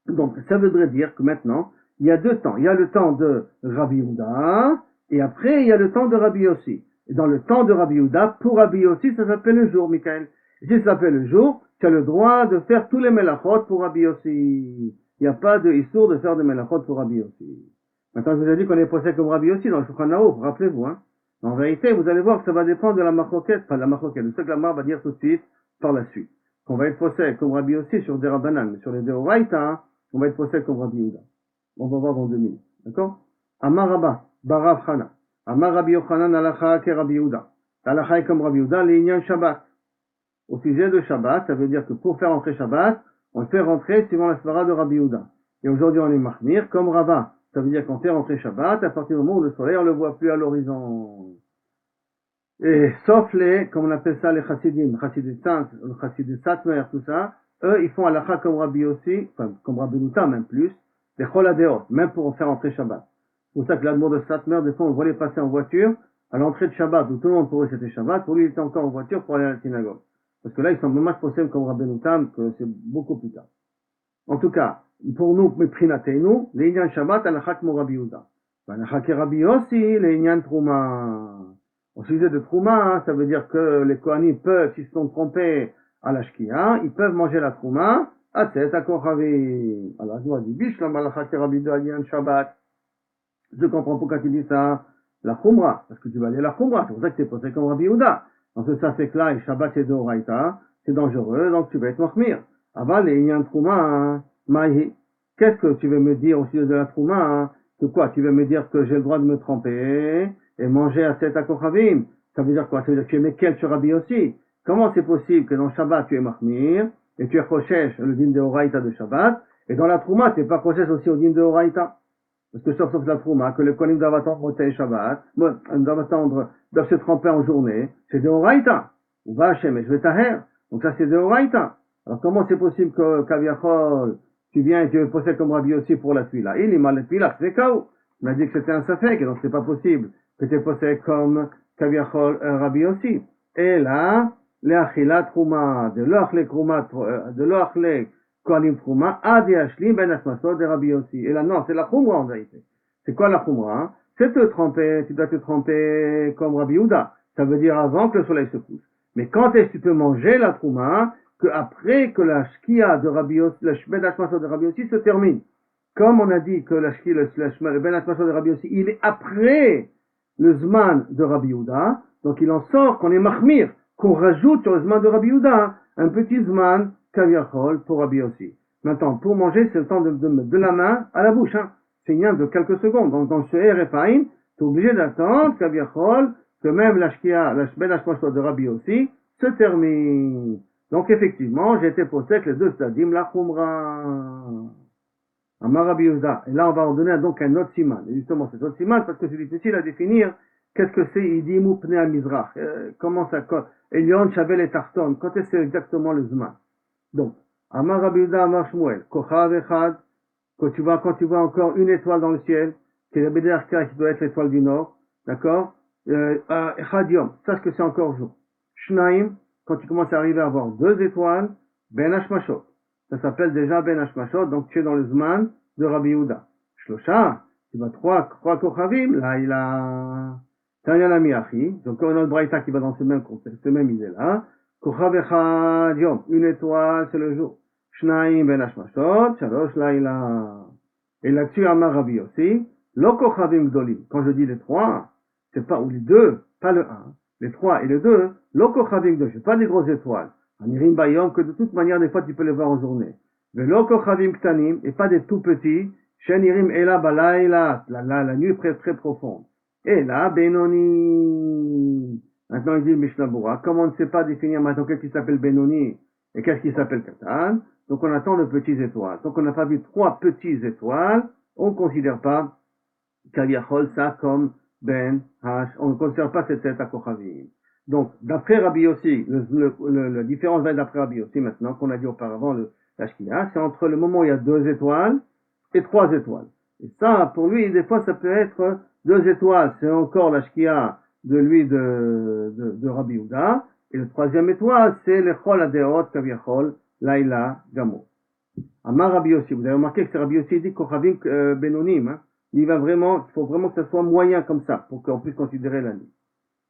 Donc, ça voudrait dire que maintenant, il y a 2 temps. Il y a le temps de Rabbi Yehuda, et après, il y a le temps de Rabbi Yossi. Et dans le temps de Rabbi Yehuda, pour Rabbi Yossi, ça s'appelle le jour, Michael. Et si ça s'appelle le jour, tu as le droit de faire tous les melachot pour Rabbi Yossi. Il n'y a pas de histoire de faire des melachot pour Rabbi Yossi. Maintenant, je vous ai dit qu'on est posé comme Rabbi Yossi dans le Shulchan Aruch, rappelez-vous, hein. En vérité, vous allez voir que ça va dépendre de la marcoquette, pas de la marcoquette, de ce que la Mar va dire tout de suite, par la suite. Qu'on va être posé comme Rabbi Yossi sur des Rabbanan, mais sur les Deoraita, hein, on va être posé comme Rabbi Yehuda. On va voir dans 2 minutes. D'accord? Amar Rabba, Barav Chana. Amar Rabbi Yochanan alacha ke Rabbi Yehuda. Alacha est comme Rabbi Yehuda, l'inyan Shabbat. Au sujet de Shabbat, ça veut dire que pour faire rentrer Shabbat, on le fait rentrer suivant la svara de Rabbi Yehuda. Et aujourd'hui, on est Mahmir comme Rava. Ça veut dire qu'on fait rentrer Shabbat à partir du moment où le soleil, on le voit plus à l'horizon. Et sauf les, comme on appelle ça, les chassidim, chassidis Satmer, tout ça, eux, ils font alacha comme Rabbi Yossi, enfin, comme Rabbi Yehuda, même plus, les choladeot, même pour faire rentrer Shabbat. C'est pour ça que l'admour de Satmer, des fois, on voit les passer en voiture, à l'entrée de Shabbat, où tout le monde pour eux c'était Shabbat, pour lui, il était encore en voiture pour aller à la synagogue. Parce que là, ils sont même possibles comme Rabbi Yehuda, que c'est beaucoup plus tard. En tout cas, pour nous, Meprinatenu, les Inyan Shabbat, alachak mo Rabbi Yehuda. Alachak Rabbi Yossi, les Inyan Trouma. Au sujet de Trouma, ça veut dire que les Kohanim peuvent, s'ils se sont trompés à la Shkia, ils peuvent manger la Trouma, à Tset, à Kochavim. Alors, je me dis, Bishlam, alachak Rabbi Yehuda, Inyan Shabbat. Je comprends pourquoi tu dis ça, la Khumra, parce que tu vas aller à la Khumra, c'est pour ça que tu es posé comme Rabbi Yehuda. Donc ça fait que là, et Shabbat c'est d'Oraita, c'est dangereux, donc tu vas être Mahmir. Aval, et il y a un Trouma, Maïhi. Qu'est-ce que tu veux me dire au sujet de la Trouma? Que quoi? Tu veux me dire que j'ai le droit de me tromper et manger à Tset à Kochavim? Ça veut dire quoi? Ça veut dire que tu es Mekel sur Rabbi aussi. Comment c'est possible que dans Shabbat tu es Mahmir et tu es Choshesh, le din de Oraita de Shabbat, et dans la Trouma tu n'es pas Choshesh aussi au din de Oraita? Parce que sauf la Trouma, que le Kohanim doivent attendre Motei Shabbat, doivent se tremper en journée, c'est de Oraita. Ou va Hashem et je vais taher. Donc ça c'est de Oraïta. Alors comment c'est possible que Kaviachol, tu viens et tu possèdes comme Rabbi aussi pour la Tfila? Il est mal la Tfila, c'est KO. On a dit que c'était un Safek, donc c'est pas possible que tu possèdes comme Kaviachol Rabbi aussi. Et là, l'Achilat Trouma, de l'Ochle Kohanim Trouma, Adi Ashlim Ben Ashmasot de Rabbi aussi. Et là, non, c'est la Khumra en vérité. C'est quoi la Khumra? C'est te tremper, tu dois te tremper comme Rabbi Yehuda. Ça veut dire avant que le soleil se couche. Mais quand est-ce que tu peux manger la Trouma? Que après que la Shkia de Rabbi Yossi, le Ben Ashmasot de Rabbi Yossi se termine. Comme on a dit que la Shkia, le Ben Ashmasot de Rabbi Yossi, il est après le Zman de Rabbi Yehuda, donc il en sort qu'on est mahmir, qu'on rajoute sur le Zman de Rabbi Yehuda un petit Zman Kaviachol pour Rabbi Yossi. Maintenant, pour manger, c'est le temps de la main à la bouche, hein. C'est rien de quelques secondes. Donc dans ce Erefaim, tu es obligé d'attendre Kaviachol, que même la Shkia, la Ben Ashmasot de Rabbi Yossi se termine. Donc effectivement, j'ai été posé avec les deux stadim, la Khumra, Amar Rabbi Yehuda. Et là, on va en donner donc un autre siman. Et justement, cet autre siman, parce que c'est difficile à définir, qu'est-ce que c'est Idimu Pnei Amizrach, comment ça, Elion, Shavel et Tarton, quand est-ce que c'est exactement le Zman? Donc, Amar Rabbi Yehuda, Amar Shmuel, Kochav Echad, quand tu vois encore une étoile dans le ciel, qui est la Beder qui doit être l'étoile du nord, d'accord? Echad Yom, sache que c'est encore jour. Shnaim, quand tu commences à arriver à avoir deux étoiles, Ben Hashmashot. Ça s'appelle déjà Ben Hashmashot, donc tu es dans le Zman de Rabbi Yehuda. Shlosha, tu vas trois Kochavim, là il a Tanya la Miachi, donc on a le Braïta qui va dans ce même contexte, cette même idée-là. Kochav Echad Yom, une étoile, c'est le jour. Shnaim Ben Hashmashot, Shalosh Laila. Et là-dessus, Amar Rabbi Yossi, Lo Kochavim Gdolim. Quand je dis les trois, c'est pas, ou les deux, pas le un. Les trois et les deux, l'okochavim de, pas des grosses étoiles. Anirim bayom, que de toute manière, des fois, tu peux les voir en journée. Mais l'okochavim ktanim, et pas des tout petits, shenirim ela balayla, la nuit très, très profonde. Et là, benoni. Maintenant, il dit Mishnah Bura, comme on ne sait pas définir maintenant qu'est-ce qui s'appelle benoni, et qu'est-ce qui s'appelle katan, donc on attend de petites étoiles. Donc on n'a pas vu trois petites étoiles, on ne considère pas Kaviachol ça comme Ben Hash, on ne considère pas cette tête à Kochavim. Donc, d'après Rabbi Yossi, la différence va être d'après Rabbi Yossi maintenant, qu'on a dit auparavant, la Shkia, c'est entre le moment où il y a deux étoiles et trois étoiles. Et ça, pour lui, des fois, ça peut être deux étoiles, c'est encore la Shkia de lui de Rabbi Yehuda, et le troisième étoile, c'est le Chol Adeot Kaviachol, Laila Gamo. Amar Rabbi Yossi, vous avez remarqué que c'est Rabbi Yossi dit Kochavim Benonim, hein. Il faut vraiment que ça soit moyen comme ça, pour qu'on puisse considérer la nuit.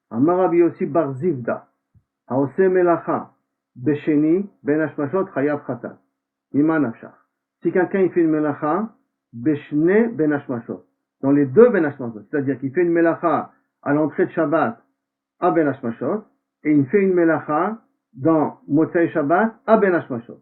Amar Rabbi Yossi bar Zivda, Haose Melacha, Besheni, Ben Hashmashot, Chayav Chatat. Mima Nafshach. Si quelqu'un il fait une Melacha, Beshne Ben Hashmashot, dans les deux Ben Hashmashot, c'est-à-dire qu'il fait une Melacha à l'entrée de Shabbat à Ben Hashmashot, et il fait une Melacha dans Motzei Shabbat à Ben Hashmashot.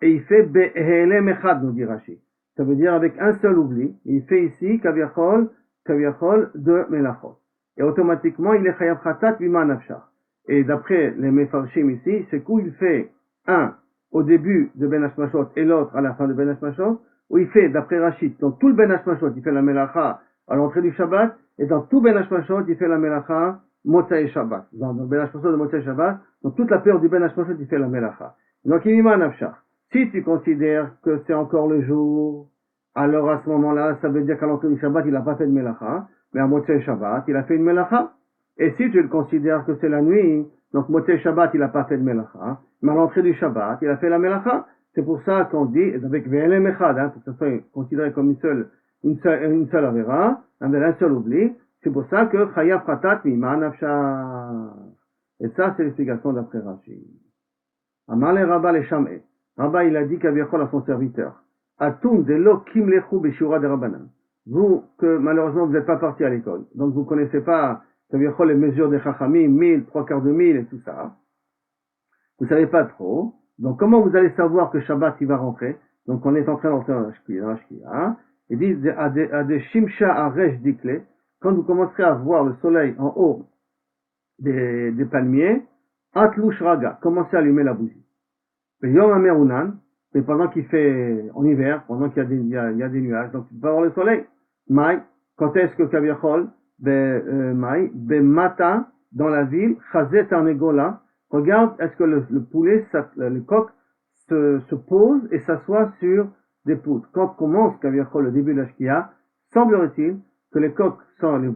Et il fait Be'helem Echad, nous dit Rashi. Ça veut dire avec un seul oubli. Il fait ici Kaviachol de Melachot. Et automatiquement, il est Chayav Chatat Mima Nafshach. Et d'après les Mefarshim ici, c'est où il fait un au début de Ben Hashmashot et l'autre à la fin de Ben Hashmashot, où il fait, d'après Rachid, dans tout le Ben Hashmashot, il fait la Melacha à l'entrée du Shabbat, et dans tout Ben Hashmashot, il fait la Melacha Motzei Shabbat. Dans le Ben Hashmashot de Motzei Shabbat, dans toute la période du Ben Hashmashot, il fait la Melacha. Donc, il Mima Nafshach. Si tu considères que c'est encore le jour, alors à ce moment-là, ça veut dire qu'à l'entrée du Shabbat, il n'a pas fait de Melacha, mais à Motzei Shabbat, il a fait une Melacha. Et si tu le considères que c'est la nuit, donc Motzei Shabbat, il n'a pas fait de Melacha, mais à l'entrée du Shabbat, il a fait la Melacha. C'est pour ça qu'on dit, avec Ve'elem Echad, pour que ça soit considéré comme une seule Avera, un seul oubli, c'est pour ça que Chayav Chatat Mima Nafshach. Et ça, c'est l'explication d'après Rashi. Amar le Rabba le Sham'e. Rabba, il a dit qu'Aviachol à son serviteur. Atum de lo kim lechu beshura de Rabbanan. Vous, que malheureusement vous n'êtes pas parti à l'école, donc vous connaissez pas qu'Aviachol les mesures des Chachamim, 1000, 3/4 de 1000 et tout ça. Vous savez pas trop. Donc comment vous allez savoir que Shabbat il va rentrer? Donc on est en train d'entrer dans la Shkia. Il dit à des Shimsha Aresh Dikle, quand vous commencerez à voir le soleil en haut des palmiers, Atlush Raga, commencez à allumer la bougie. Yom Amerunan, mais pendant qu'il fait en hiver, pendant qu'il y a des nuages, donc tu peux pas voir le soleil. Mai, quand est-ce que Kaviachol, Mai, Mata, dans la ville, Chazet Arnegola, regarde, est-ce que le poulet, le coq, se pose et s'assoit sur des poutres. Quand commence, le début de la shkia, semblerait-il que les coqs sont les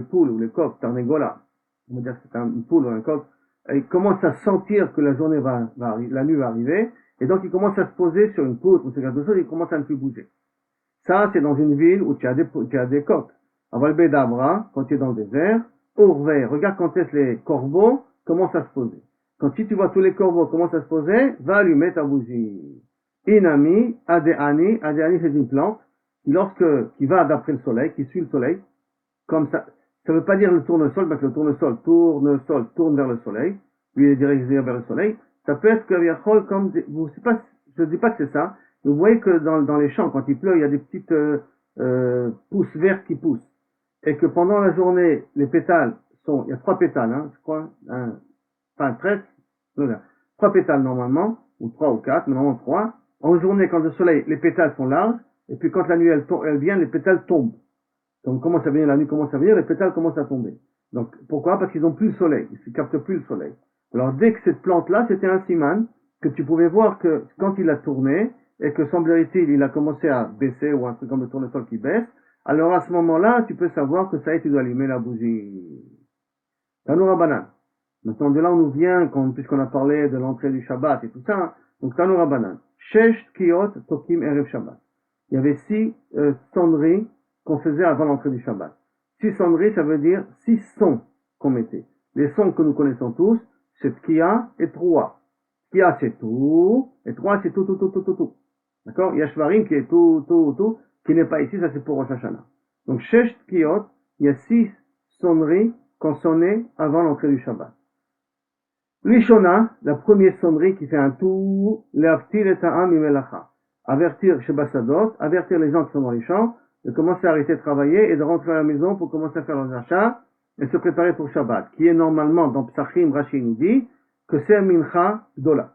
poules ou les coqs, tarnégola, on va dire que c'est une poule ou un coq, ils commencent à sentir que la journée la nuit va arriver, et donc ils commencent à se poser sur une poutre ou sur quelque chose, ils commencent à ne plus bouger. Ça, c'est dans une ville où tu as des coqs. À Valbedabra, quand tu es dans le désert, Orvé, regarde quand est-ce les corbeaux commencent à se poser. Quand si tu vois tous les corbeaux commencent à se poser, va allumer ta bougie. Inami, Adéani c'est une plante qui va d'après le soleil, qui suit le soleil, comme ça. Ça ne veut pas dire le tournesol, parce que le tournesol tourne vers le soleil, lui il est dirigé vers le soleil. Ça peut être comme, je ne dis pas que c'est ça, mais vous voyez que dans les champs, quand il pleut, il y a des petites pousses vertes qui poussent. Et que pendant la journée, les pétales il y a 3 pétales, hein, je crois, enfin presque, voilà, 3 pétales normalement, ou 3 ou 4, mais normalement 3. En journée, quand le soleil, les pétales sont larges, et puis quand la nuit elle vient, les pétales tombent. Donc commence à venir, la nuit commence à venir, les pétales commencent à tomber. Donc pourquoi? Parce qu'ils n'ont plus le soleil, ils ne captent plus le soleil. Alors dès que cette plante-là, c'était un siman, que tu pouvais voir que quand il a tourné, et que semblerait-il, il a commencé à baisser, ou un truc comme le tournesol qui baisse, alors à ce moment-là, tu peux savoir que ça y est, tu dois allumer la bougie. Tanoura banane. Maintenant, de là, on nous vient, puisqu'on a parlé de l'entrée du Shabbat et tout ça, hein. Donc Tanoura banane. Shesh Tkiyot Tokim Erev Shabbat. Il y avait 6 sonneries qu'on faisait avant l'entrée du Shabbat. 6 sonneries, ça veut dire 6 sons qu'on mettait. Les sons que nous connaissons tous, c'est Tkiya et Troua. Tkiya, c'est tout, et Troua, c'est tout, tout, tout, tout, tout, tout. D'accord? Il y a Shvarim qui est tout, tout, tout, qui n'est pas ici, ça c'est pour Rosh Hashanah. Donc, Shesh Tkiyot, il y a 6 sonneries qu'on sonnait avant l'entrée du Shabbat. Lishona, la première sonnerie qui fait un tour, Leavtil et Ta'am imelacha. Avertir chez Bassadot, avertir les gens qui sont dans les champs, de commencer à arrêter de travailler et de rentrer à la maison pour commencer à faire leurs achats et se préparer pour Shabbat, qui est normalement, dans Psachim, Rashi nous dit, que c'est Mincha Gdola.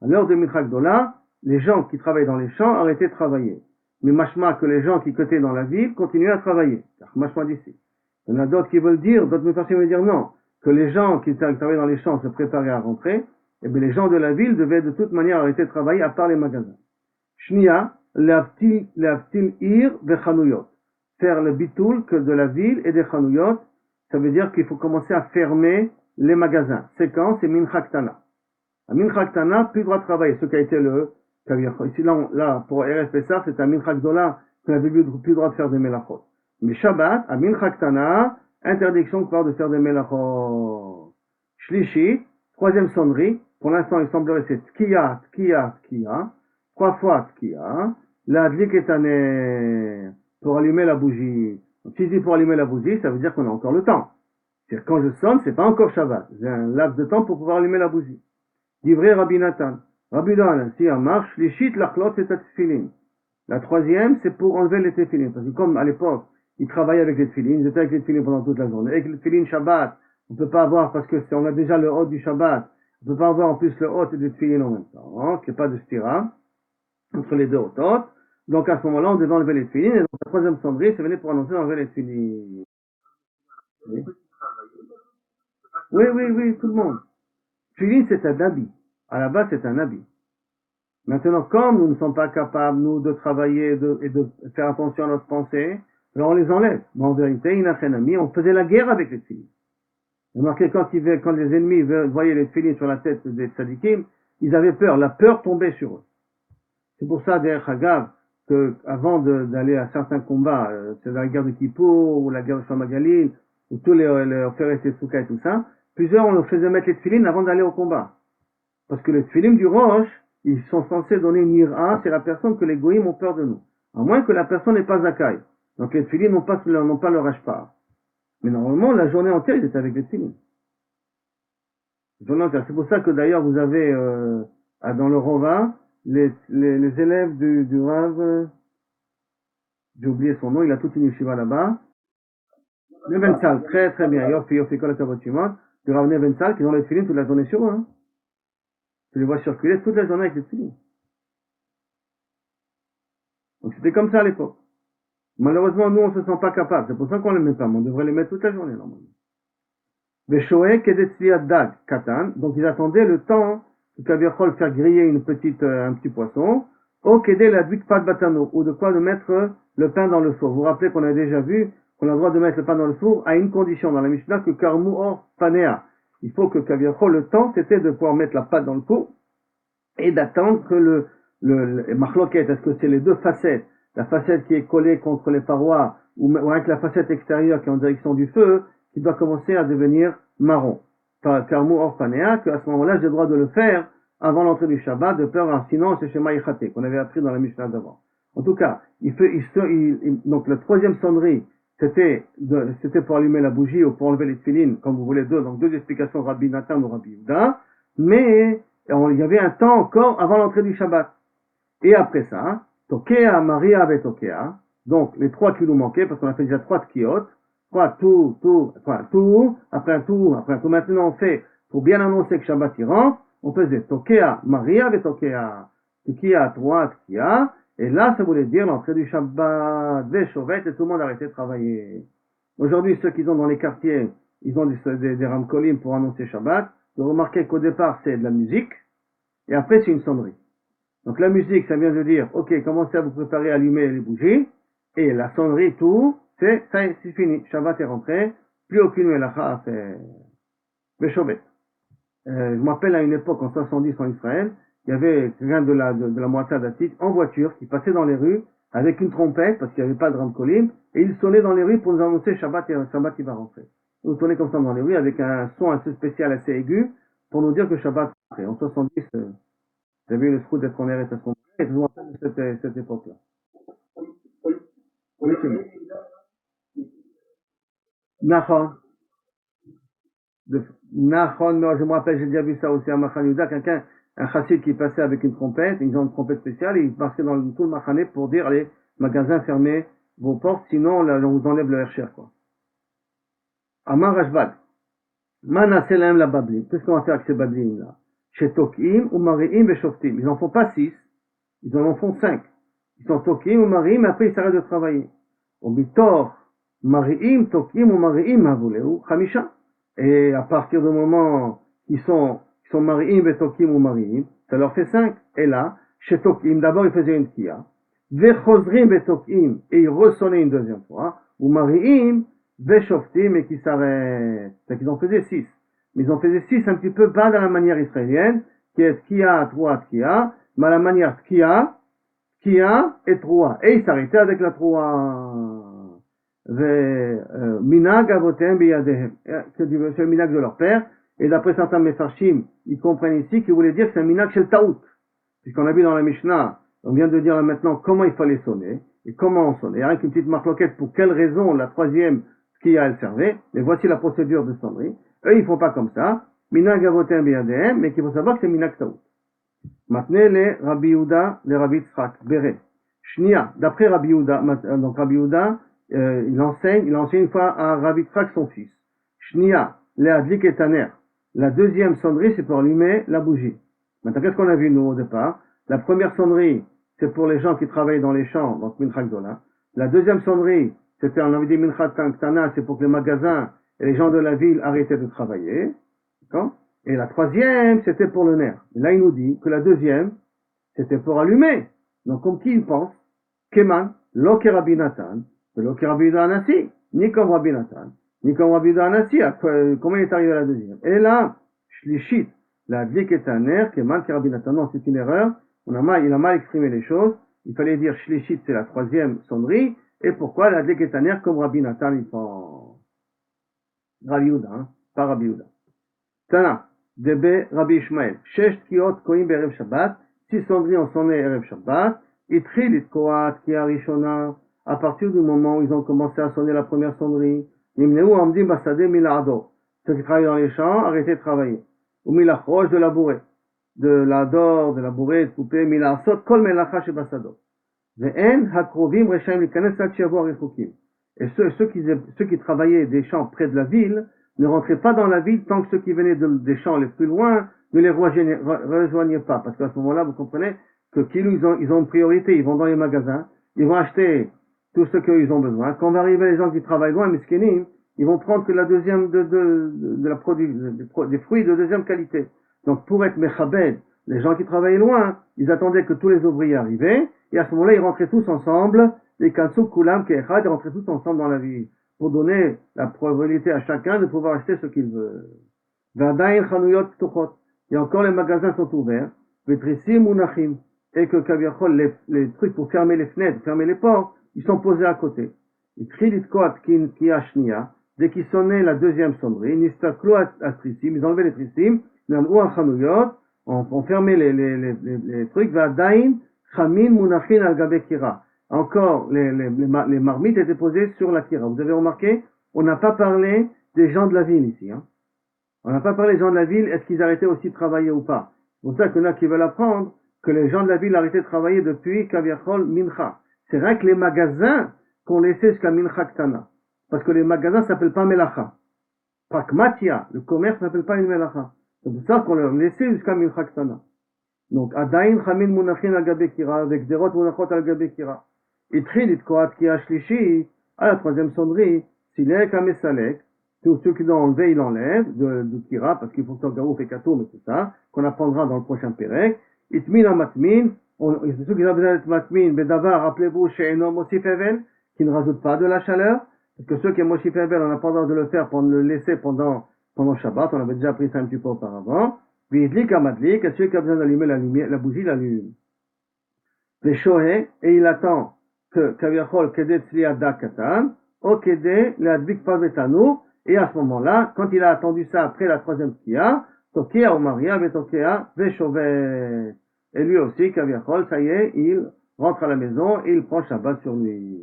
À l'heure de Mincha Gdola, les gens qui travaillent dans les champs arrêtaient de travailler. Mais machma que les gens qui cotaient dans la ville continuaient à travailler. Machma d'ici. Il y en a d'autres qui veulent dire, d'autres méfarchim veulent dire non, que les gens qui travaillaient dans les champs se préparaient à rentrer, et bien les gens de la ville devaient de toute manière arrêter de travailler à part les magasins. Shnia, l'avtil ir vechanuyot. Faire le bitoul que de la ville et des chanuyot, ça veut dire qu'il faut commencer à fermer les magasins. C'est quand? C'est mincha ktana. À mincha ktana, plus droit de travailler. Ce qui a été ici là, pour RF Pessah, c'est un mincha gdola qu'on avait plus droit de faire des melachot. Mais Shabbat, à mincha ktana, interdiction de faire des melachot. Shlishi, troisième sonnerie. Pour l'instant, il semblerait c'est tkiya, tkiya, tkiya. 3 fois tkiya. La dlik est pour allumer la bougie. Donc, si je dis pour allumer la bougie, ça veut dire qu'on a encore le temps. C'est-à-dire quand je sonne, c'est pas encore Shabbat. J'ai un laps de temps pour pouvoir allumer la bougie. Divrei Rabbi Nathan. Rabbi Nathan, si on marche, l'ishit, l'achlot, c'est tefilin. La troisième, c'est pour enlever les tefilin. Parce que comme à l'époque, ils travaillaient avec les tefilin, ils étaient avec les tefilin pendant toute la journée. Avec les tefilin Shabbat, on peut pas avoir, parce que on a déjà le hôte du Shabbat, on peut pas avoir en plus le hôte et les tefilin en même temps. Qu'il n'y ait pas de stira entre les deux hôtes. Donc à ce moment-là, on devait enlever les tefilin. Et donc la troisième sonnerie, c'est venu pour annoncer d'enlever les tefilin. Oui. Oui, tout le monde. Tefilin, c'est un habit. À la base, c'est un habit. Maintenant, comme nous ne sommes pas capables, nous, de travailler et de faire attention à notre pensée, alors on les enlève. Mais en vérité, Inachenami, on faisait la guerre avec les tefilin. Remarquez, quand les ennemis voyaient les tefilin sur la tête des tzadikim, ils avaient peur. La peur tombait sur eux. C'est pour ça, derrière Hagav, que avant d'aller à certains combats, c'est la guerre de Kippour, ou la guerre de Shamagalil, ou tous les Oferet et Souka et tout ça, plusieurs on leur faisait mettre les tefilin avant d'aller au combat. Parce que les tefilin du Rosh, ils sont censés donner une ira, c'est la personne que les goïms ont peur de nous. À moins que la personne n'ait pas zakai. Donc les tefilin n'ont pas le rashpar. Mais normalement, la journée entière, ils étaient avec les tefilin. C'est pour ça que d'ailleurs, vous avez, dans le Rova, les élèves du Rav, j'ai oublié son nom, il a toute une yeshiva là-bas. Nevensal, très très bien. Yofi kol hakavod shimon. Du Rav Nevensal, qui ont les tefilin toute la journée sur eux, hein. Tu les vois circuler toute la journée avec les tefilin. Donc c'était comme ça à l'époque. Malheureusement, nous, on se sent pas capable. C'est pour ça qu'on les met pas. Mais on devrait les mettre toute la journée, normalement. Veshoek et Detzliat Dag, Katan. Donc ils attendaient le temps que Kaviachol faire griller un petit poisson. Au Kedé la Duit Pat Batano, ou de quoi de mettre le pain dans le four. Vous vous rappelez qu'on a déjà vu qu'on a le droit de mettre le pain dans le four à une condition dans la Mishnah que Karmu Or Panea. Il faut que Kaviachol, le temps, c'était de pouvoir mettre la pâte dans le four et d'attendre que le Machloket, est-ce que c'est les deux facettes, la facette qui est collée contre les parois, ou avec la facette extérieure qui est en direction du feu, qui doit commencer à devenir marron. Karmu Or Panea, qu'à ce moment-là, j'ai le droit de le faire avant l'entrée du Shabbat, de peur, sinon c'est chez Maïchate, qu'on avait appris dans la Mishnah d'avant. En tout cas, donc la troisième sonnerie, c'était pour allumer la bougie ou pour enlever les tefilines, comme vous voulez, donc deux explications, Rabbi Nathan ou Rabbi Yehuda, mais il y avait un temps encore avant l'entrée du Shabbat. Et après ça, Tokea, Maria avec Tokea, donc les trois qui nous manquaient, parce qu'on a fait déjà trois tkiyot, tout, après un tout. Maintenant on fait, pour bien annoncer que Shabbat y rentre, on faisait Tokea, Maria avec Tokea, Tokea, trois, Tkia, et là, ça voulait dire l'entrée du Shabbat, des chauvettes, et tout le monde arrêtait de travailler. Aujourd'hui, ceux qui sont dans les quartiers, ils ont des ramkolim pour annoncer Shabbat. Vous remarquez qu'au départ, c'est de la musique, et après, c'est une sonnerie. Donc la musique, ça vient de dire, ok, commencez à vous préparer à allumer les bougies, et la sonnerie, tout, c'est fini. Shabbat est rentré, plus aucune melacha à faire. Les chauvettes. Je m'appelle à une époque, en 70 en Israël, il y avait quelqu'un de la Moïta d'Atit en voiture qui passait dans les rues avec une trompette parce qu'il n'y avait pas de ramkolim et il sonnait dans les rues pour nous annoncer Shabbat et Shabbat il va rentrer. Il sonnait comme ça dans les rues avec un son assez spécial, assez aigu pour nous dire que Shabbat est rentré. En 70, j'avais eu le trou d'être en RS à ce moment-là et je me rappelle de cette époque-là. Oui, c'est bon. Nachon. Nachon, mais je me rappelle, j'ai déjà vu ça aussi à Machan Yuda, un chassid qui passait avec une trompette, ils ont une trompette spéciale, et il passait dans tout le machané pour dire, allez, magasin fermez vos portes, sinon on vous enlève le hercher, quoi. Amar Rashbad. Mana selem la babli. Qu'est-ce qu'on va faire avec ces bablis là? Chez Tokim ou Mariim et Shoftim. Ils en font pas 6, ils en font 5. Ils sont Tokim ou Mariim, mais après ils s'arrêtent de travailler. Au Bitor, Mariim, Tokim ou Mariim, Havuleu, Khamisha. Et à partir du moment qu'ils sont Mariim, Betokim ou Mariim, ça leur fait 5. Et là, chez Tokim, d'abord ils faisaient une Kia. Vechozrim Betokim, et ils ressonnaient une deuxième fois. Ou Mariim, Veshoftim, et qui s'arrêtent. C'est qu'ils en faisaient 6. Mais ils en faisaient 6 un petit peu pas dans la manière israélienne, qui est Kia, 3, Kia, mais à la manière Kia et 3. Et ils s'arrêtaient avec la 3. Minag avotem biyadehem, c'est le minag de leur père, et d'après certains mefarshim, ils comprennent ici qu'il voulait dire que c'est un minag shel taout, puisqu'on a vu dans la Mishnah, on vient de dire là maintenant comment il fallait sonner, et comment on sonnait, avec une petite marloquette pour quelle raison la troisième skiya elle servait, mais voici la procédure de sonnerie. Eux ils font pas comme ça, minag avotem biyadehem, mais qu'il faut savoir que c'est minag taout. Maintenant les Rabbi Yehuda, les Rabbi Tzrak, Beret, Shnia, d'après Rabbi Yehuda, donc Rabbi Yehuda, il enseigne une fois à Rabbi Tzrak son fils. Shnia, Leadlik et Taner. La deuxième sonnerie, c'est pour allumer la bougie. Maintenant, qu'est-ce qu'on a vu, nous, au départ? La première sonnerie, c'est pour les gens qui travaillent dans les champs, donc Mincha Gdola. La deuxième sonnerie, c'était, on avait dit Mincha Tana, c'est pour que les magasins et les gens de la ville arrêtaient de travailler. D'accord? Et la troisième, c'était pour le nerf. Et là, il nous dit que la deuxième, c'était pour allumer. Donc, comme qui il pense? Keman, Loke Rabbi Nathan, Loke Rabbi Yehuda Anassi, ni comme Rabbi Nathan, ni comme Rabbi Yehuda Anassi, comment il est arrivé à la deuxième? Et là, Shlishit, la Dlik est un nerf, Keman, Rabbi Nathan, non, c'est une erreur, il a mal exprimé les choses, il fallait dire Shlishit, c'est la troisième sonnerie, et pourquoi la Dlik est un nerf comme Rabbi Nathan, il pense Rabbi Yehuda, pas Rabbi Yehuda. Tana, Debe Rabbi Ishmael, Shesh Tkiot Koim Berev Shabbat, 6 sonneries ont sonné Erev Shabbat, Itril Itkoat Ki Arishona, à partir du moment où ils ont commencé à sonner la première sonnerie, Nimneu Amdim Basade Milado, ceux qui travaillent dans les champs, arrêtez de travailler. Ou Milachrosh de labourer, de la bourrée, de couper, Milachsot Kol Melacha Shebasado. Ve'en Hakrovim Reshaim Likanes Ad Shiavo Arichukim. Et ceux qui travaillaient des champs près de la ville, ne rentraient pas dans la ville tant que ceux qui venaient des champs les plus loin ne les rejoignaient pas. Parce qu'à ce moment-là, vous comprenez que ils ont une priorité, ils vont dans les magasins, ils vont acheter tout ce qu'ils ont besoin. Quand va arriver les gens qui travaillent loin, mesquinim, ils vont prendre que la deuxième des fruits de deuxième qualité. Donc pour être mechabed, les gens qui travaillaient loin, ils attendaient que tous les ouvriers arrivaient, et à ce moment-là, ils rentraient tous ensemble, les kansu kulam keechad, ils rentraient tous ensemble dans la ville, pour donner la probabilité à chacun de pouvoir acheter ce qu'il veut. Vadain chanuyot ptuchot, et encore les magasins sont ouverts, vetrissim munachim, et que kaviachol, les trucs pour fermer les fenêtres, fermer les portes, ils sont posés à côté. Et trilit koat ki ashnia, dès qu'ils sonnaient la deuxième sonnerie, nistaklo atrissim, ils enlevaient les trissim, on fermait les trucs, vadain chamin munachin al gabe kira. Encore, les marmites étaient posées sur la kira. Vous avez remarqué, on n'a pas parlé des gens de la ville ici, hein. On n'a pas parlé des gens de la ville, est-ce qu'ils arrêtaient aussi de travailler ou pas? C'est pour ça qu'il y en a qui veulent apprendre que les gens de la ville arrêtaient de travailler depuis Kaviachol Mincha. C'est vrai que les magasins qu'on laissait jusqu'à Mincha Ktana. Parce que les magasins s'appellent pas Melacha. Prakmatia, le commerce s'appelle pas une Melacha. C'est pour ça qu'on leur laissait jusqu'à Mincha Ktana. Donc, Adain Chamin Munachin al Gabe Kira, avec Derot Munachot al Gabe Kira. Itril Itkoat Ki Ashlishi, à la troisième sonnerie, Silek Amesalek, tous ceux qui l'ont enlevé, il enlève, de Kira, parce qu'il faut que Garouf et Katoum et tout ça, qu'on apprendra dans le prochain Pérec. Itmin Amatmin, ceux qui ont besoin d'être Matmin, Bedavar, rappelez-vous, chez Enom Mosif Evel, qui ne rajoute pas de la chaleur, parce que ceux qui ont Mosif Evel, on n'a pas le droit de le faire, pour le laisser pendant Shabbat, on avait déjà pris ça un petit peu auparavant. Vidlik Amadlik, et celui qui a besoin d'allumer la lumière, la bougie l'allume. Les Shohe, et il attend que Kaviachol Kedet Tzliada Katan, O Kede, le Adbik Pavetanu, et à ce moment-là, quand il a attendu ça après la troisième Tkia, Tokea ou Maria, Vetokea, Veshovet. Et lui aussi, Kaviachol, ça y est, il rentre à la maison et il prend Shabbat sur lui.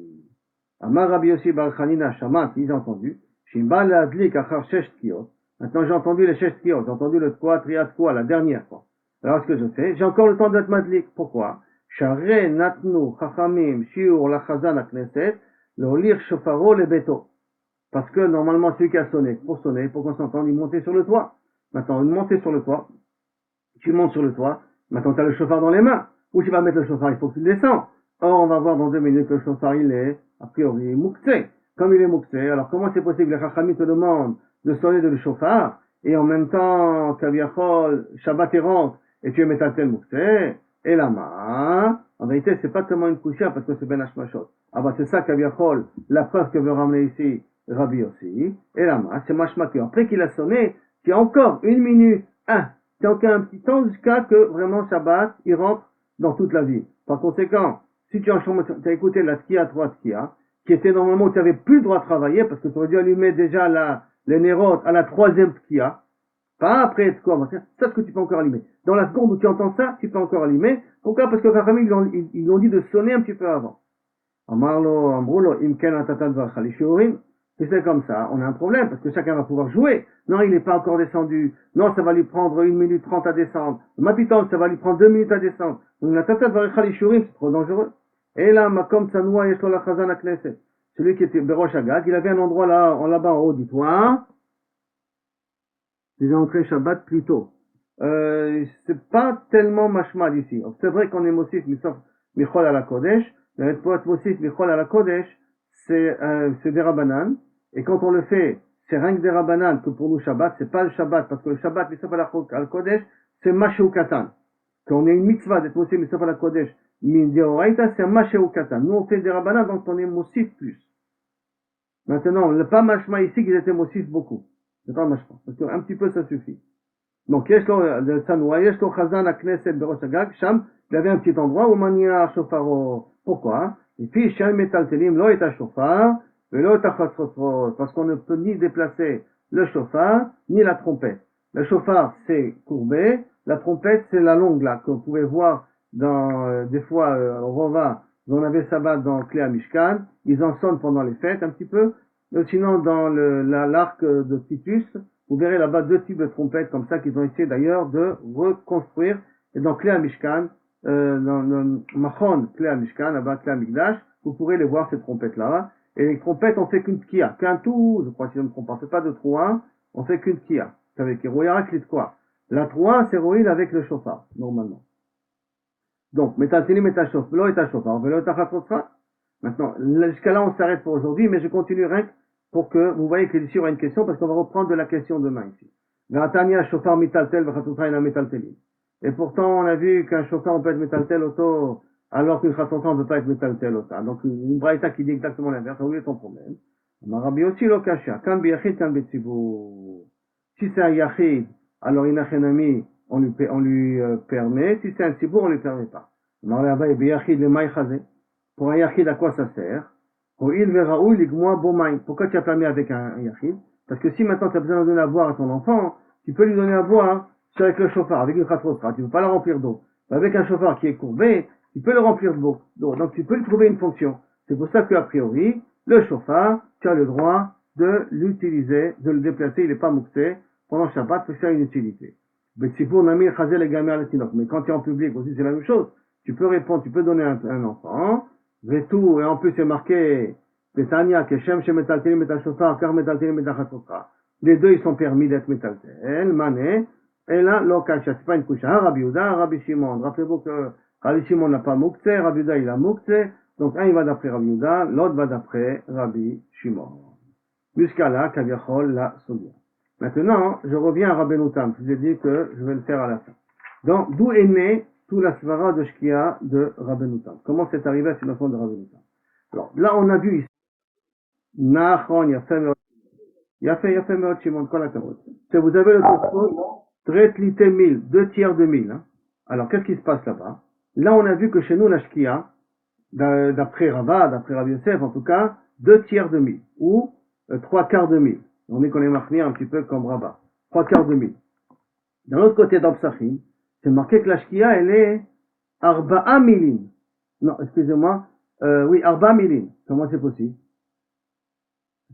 Amar Rabbi Yossi Bar Chanina Shamat, ils ont entendu. Shimba le Adlik Achar Shesh Tkiot. Maintenant, j'ai entendu les Shesh Tkiot, j'ai entendu le Tkoa, Triat Tkoa, la dernière fois. Alors, ce que je fais, j'ai encore le temps d'être Madlik. Pourquoi? Share Natnu Chachamim Shiur Lachazan Akneset, le Lir Shofaro le Beto. Parce que normalement, celui qui a sonné, pour qu'on s'entende, il montait sur le toit. Maintenant, il montait sur le toit, tu montes sur le toit, maintenant tu as le chauffard dans les mains. Où tu vas mettre le chauffard, il faut que tu le descends. Or, on va voir dans 2 minutes que le chauffard, il est, a priori, mouktsé. Comme il est mouktsé, alors comment c'est possible que les Chachamim te demandent de sonner de le chauffard, et en même temps, Kaviachol, Shabbat et rentre, et tu es métatel mouktsé, et la main, en vérité, c'est pas tellement une couchère parce que c'est ben hashmashot. Ah bah, c'est ça, Kaviachol, la preuve que veut ramener ici, Rabbi aussi, et la main, c'est mashmakio. Après qu'il a sonné, tu as encore 1 minute, tu as encore un petit temps jusqu'à que vraiment Shabbat, il rentre dans toute la vie. Par conséquent, si tu as écouté la Tkia 3 Tkia, qui était normalement où tu n'avais plus le droit de travailler, parce que tu aurais dû allumer déjà les Nérot à la 3e Tkia, pas après quoi, ça ce que tu peux encore allumer. Dans la seconde où tu entends ça, tu peux encore allumer. Pourquoi? Parce que Rachamim, ils ont dit de sonner un petit peu avant. Amarlo, Ambrulo, Imken Atatan Vachalishurim. Si c'est comme ça, on a un problème, parce que chacun va pouvoir jouer. Non, il n'est pas encore descendu. Non, ça va lui prendre 1 minute 30 à descendre. Mapiton, ça va lui prendre 2 minutes à descendre. Donc, la tata de Vachalishurim, c'est trop dangereux. Et là, Makom Tsanoua Yeshlo la Chazan Knesset. Celui qui était Berosh Agag, il avait un endroit là-bas en haut du toit. Il est entré Shabbat plus tôt. C'est pas tellement mashmal ici. C'est vrai qu'on est Mosif Michol à la Kodesh. Mais pour être Mosif Michol à la Kodesh, c'est des Rabbanan. Et quand on le fait, c'est rien que des Rabbanan que pour nous Shabbat, c'est pas le Shabbat, parce que le Shabbat, Mitzvah à la Kodesh, c'est Mashéou Katan. Quand on est une mitzvah d'être Mosif Mitzvah à la Kodesh, Min Deoraita, c'est Mashéou Katan. Nous, on fait des Rabbanan, donc on est Mosif plus. Maintenant, le pas mashma ici qu'ils étaient Mosif beaucoup. C'est pas mashma. Parce qu'un petit peu, ça suffit. Donc, Yeshlo, le Sanoua, Yeshlo Chazan à Knesset Berosh Agag, Sham, il y avait un petit endroit où Mania Shofaro. Pourquoi? Et puis, Shem Metal Telim, lo et Shofar, et lo et parce qu'on ne peut ni déplacer le chauffard, ni la trompette. Le chauffard, c'est courbé, la trompette, c'est la longue, là, que vous pouvez voir dans, des fois, au Rova, on avait Sabbat dans Cléa Mishkan, ils en sonnent pendant les fêtes, un petit peu. Mais sinon, dans l'arc de Titus, vous verrez là-bas 2 types de trompettes comme ça qu'ils ont essayé d'ailleurs de reconstruire. Et dans Cléa Mishkan, dans le Machon Cléa Mishkan, là-bas Cléa Mikdash, vous pourrez les voir ces trompettes-là. Et les trompettes, on fait qu'une tkia, qu'un tout, je crois, si je ne me trompe pas, c'est pas de 3-1, on fait qu'une tkia. C'est avec Royara quoi. La 3 c'est Roïl avec le chauffard, normalement. Donc, Metatili Metashofar, Velo et Tashofar, Velo et Tachatrotra. Maintenant, jusqu'à là, on s'arrête pour aujourd'hui, mais je continue rien pour que vous voyez que ici il y aura une question, parce qu'on va reprendre de la question demain ici. Gatania shofar mitaltel v'chatotra ina mitaltelim. Et pourtant, on a vu qu'un shofar on peut être mitaltel auto, alors qu'une chatotra on ne peut pas être mitaltel auto. Donc une braïta qui dit exactement l'inverse, où est ton problème? Rabbi aussi lo kasha, kan biyachid, kan betzibur. Si c'est un yachid, alors inachenami, on lui permet. Si c'est un tzibour, on lui permet pas. Pour un yachid, à quoi ça sert? Pourquoi tu as permis avec un yachid? Parce que si maintenant tu as besoin de donner à boire à ton enfant, tu peux lui donner à boire avec le chauffard, avec une khatrotra, tu ne peux pas la remplir d'eau. Avec un chauffard qui est courbé, tu peux le remplir d'eau. Donc tu peux lui trouver une fonction. C'est pour ça qu'a priori, le chauffard, tu as le droit de l'utiliser, de le déplacer, il n'est pas mouxé pendant Shabbat, parce que ça a une utilité. Mais quand tu es en public aussi, c'est la même chose. Tu peux répondre, tu peux donner un enfant, et tout, et en plus c'est marqué, Betania, Keshem, Shemetaltelim, Metashofar, Kar Metaltelim, Metachatotra. Les deux, ils sont permis d'être Metaltel, Mané, et là, Lokasha, c'est pas une coucha, Rabbi Yehuda, Rabbi Shimon. Rappelez-vous que Rabbi Shimon n'a pas Moukse, Rabbi Yehuda, il a Moukse, donc un, il va d'après Rabbi Yehuda, l'autre va d'après Rabbi Shimon. Jusqu'à là, Kaviachol, la Solia. Maintenant, je reviens à Rabbeinu Tam. Je vous ai dit que je vais le faire à la fin. Donc, d'où est né tout la svara de Shkia de Rabbeinu Tam? Comment c'est arrivé à cette notion de Rabbeinu Tam? Alors, là, on a vu ici. Nachon, Yafé Meot Shimon, Kol HaKavod. Vous avez le Tosfot, Tret Lite 1000, 2/3 de 1000. Hein. Alors, qu'est-ce qui se passe là-bas? Là, on a vu que chez nous, la Shkia, d'après Rava, d'après Rabbi Yosef, en tout cas, 2/3 de 1000. Ou 3/4 de 1000. On est qu'on est marqué un petit peu comme Rabat. 3/4 de 1000. D'un autre côté, dans Psachim, c'est marqué que la Shkia, elle est Arba'a Milim. Non, excusez-moi. Oui, Arba'a Milim. Comment c'est possible?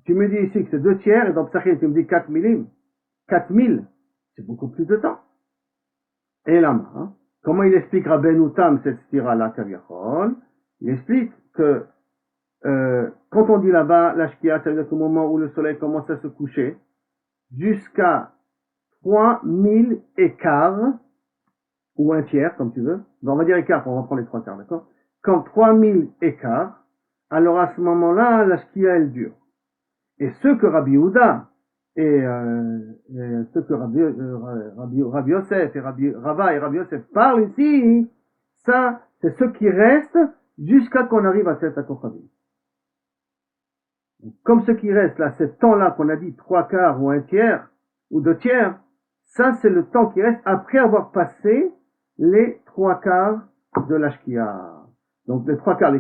Tu me dis ici que c'est 2/3 et dans Psachim, tu me dis 4 Milim. 4000. C'est beaucoup plus de temps. Et là, hein, comment il explique Rabbeinu Tam cette stira-là, Kaviachol? Il explique que quand on dit là-bas, la Shkia, ça veut dire qu'au moment où le soleil commence à se coucher, jusqu'à 3000 écarts, ou un tiers, comme tu veux. On va dire écart, on va prendre les 3/4, d'accord? Quand 3000 écarts, alors à ce moment-là, la Shkia, elle dure. Et ce que Rabbi Yehuda, et ce que Rabbi Yosef, et Rava et Rabbi Yosef parlent ici, ça, c'est ce qui reste jusqu'à qu'on arrive à cet Akochavim. Comme ce qui reste là, ce temps-là qu'on a dit 3/4 ou 1/3 ou 2/3, ça c'est le temps qui reste après avoir passé les 3/4 de la Shkia. Donc les 3/4,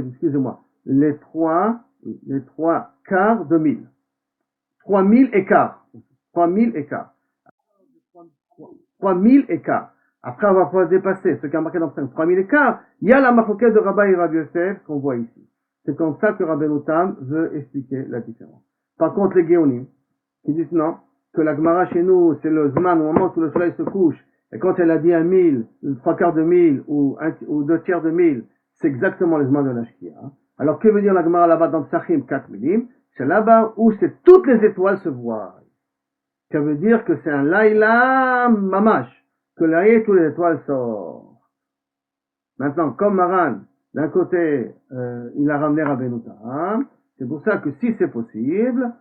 excusez-moi, les 3/4 de 1000. 3000 écarts. 3000 écarts. 3000 écarts. Après avoir dépassé ce qui a marqué dans le 3000 écarts, il y a la marquette de Rabbi et Rabbi Yosef qu'on voit ici. C'est comme ça que Rabbeinu Tam veut expliquer la différence. Par contre, les Géonim, qui disent non, que la Gemara chez nous, c'est le Zman, au moment où le soleil se couche, et quand elle a dit 1000, 3/4 de 1000, ou 2/3 de 1000, c'est exactement le Zman de la Shkia. Alors, que veut dire la Gemara là-bas dans Psachim 4 milim? C'est là-bas où c'est toutes les étoiles se voient. Ça veut dire que c'est un Laïla Mamash, que là, toutes les étoiles sortent. Maintenant, comme Maran, d'un côté, il a ramené Rabbeinu Tam. C'est pour ça que si c'est possible,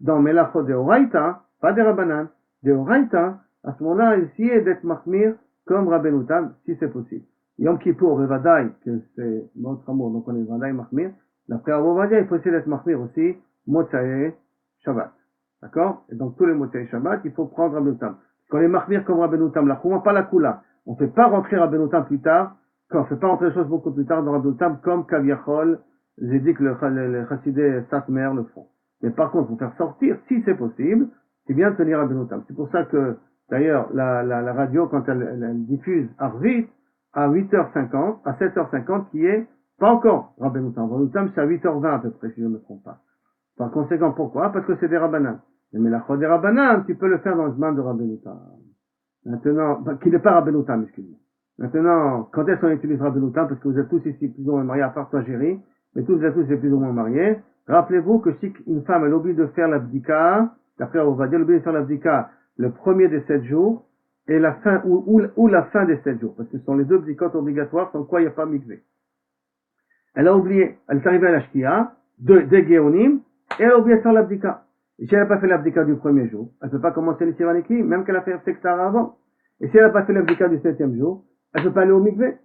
dans Melachot de Oraita, pas de Rabbanan, de Oraita, à ce moment-là, essayer d'être mahmir comme Rabbeinu Tam, si c'est possible. Yom Kippour, Bevadaï, que c'est notre amour, donc on est Bevadaï mahmir. D'après Avovadia, il faut essayer d'être mahmir aussi, Motsae Shabbat. D'accord? Et donc tous les Motsae Shabbat, il faut prendre Rabbeinu Tam. Quand on est mahmir comme Rabbeinu Tam, la Chouma, pas la Kula. On ne fait pas rentrer Rabbeinu Tam plus tard, quand on ne fait pas rentrer les choses beaucoup plus tard dans Rabbeinu Tam, comme Kaviachol, j'ai dit que le Chassidé Satmer le font. Mais par contre, pour faire sortir, si c'est possible, c'est bien de tenir Rabbeinu Tam. C'est pour ça que, d'ailleurs, la radio, quand elle diffuse Arvit, à 8h50, à 7h50, qui est pas encore Rabbeinu Tam. Rabbeinu Tam, c'est à 8h20 à peu près, si je ne me trompe pas. Par conséquent, pourquoi? Parce que c'est des Rabbanan. Mais la chod des Rabbanan, tu peux le faire dans le Zman de Rabbeinu Tam. Maintenant, qui n'est pas Rabbeinu Tam, excuse-moi. Maintenant, quand est-ce qu'on utilise Rabbeinu Tam? Parce que vous êtes tous ici plus ou moins mariés, à part toi, Géry, mais tous et tous, c'est plus ou moins mariés. Rappelez-vous que si une femme, elle oublie de faire l'abdika, d'après on va dire, elle oublie de faire l'abdika le premier des 7 jours, et la fin, ou la fin des 7 jours, parce que ce sont les deux bdikot obligatoires, sans quoi il n'y a pas mikvé. Elle a oublié, elle est arrivée à la shkia, des Géonim, Et elle a oublié de faire l'abdika. Et si elle n'a pas fait l'abdika du premier jour, elle ne peut pas commencer les Sivaniki, même qu'elle a fait Sektara avant. Et si elle n'a pas fait l'abdika du 7e jour, elle ne peut pas aller au mikvé.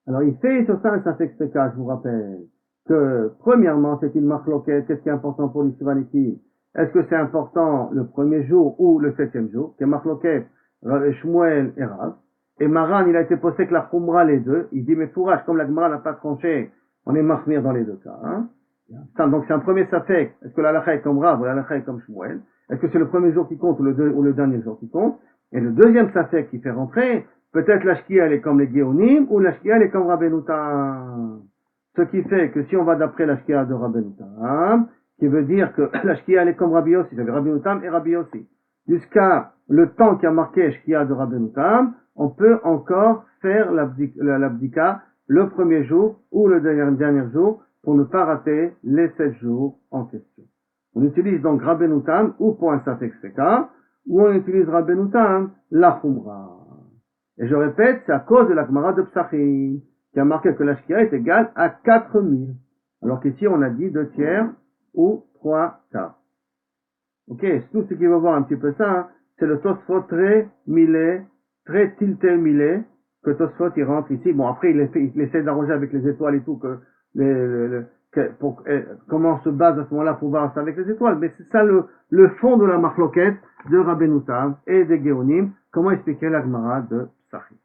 Alors il fait sur ça un Safek Seka, je vous rappelle, que premièrement c'est une marloquette, qu'est-ce qui est important pour les Sivaniki? Est-ce que c'est important le premier jour ou le 7e jour? C'est marloquette, Shmuel et Rav. Et Maran, il a été posé que la Khumra les deux. Il dit, mais fourrage, comme la Gemara n'a pas tranché, on est marmire dans les deux cas. Hein. Donc c'est un premier Safek. Est-ce que la Lacha est comme Rav ou la Lacha est comme Shmuel? Est-ce que c'est le premier jour qui compte ou le dernier jour qui compte? Et le deuxième Safek qui fait rentrer, peut-être la Shkia elle est comme les Géonim ou la Shkia elle est comme Rabbeinu Tam. Ce qui fait que si on va d'après la Shkia de Rabbeinu Tam, qui veut dire que la Shkia elle est comme Rabbi Yossi, c'est Rabbeinu Tam et Rabbi Yossi. Jusqu'à le temps qui a marqué Shkia de Rabbeinu Tam, on peut encore faire l'abdika le premier jour ou le dernier jour pour ne pas rater les 7 jours en question. On utilise donc Rabbeinu Tam ou pour un Safek Seka, ou on utilise Rabbeinu Tam la Khumra. Et je répète, c'est à cause de la Gemara de Psachim, qui a marqué que la Shkia est égale à 4000. Alors qu'ici, on a dit 2 tiers ou 3 quarts. Ok, tout ce qui va voir un petit peu ça, hein, c'est le Tosfot très milé, très tilté milé, que Tosfot il rentre ici. Bon, après, il essaie d'arranger avec les étoiles et tout, comment on se base à ce moment-là pour voir ça avec les étoiles. Mais c'est ça le fond de la marloquette de Rabbeinu Tam et des Géonim, comment expliquer la Gemara de Psachim.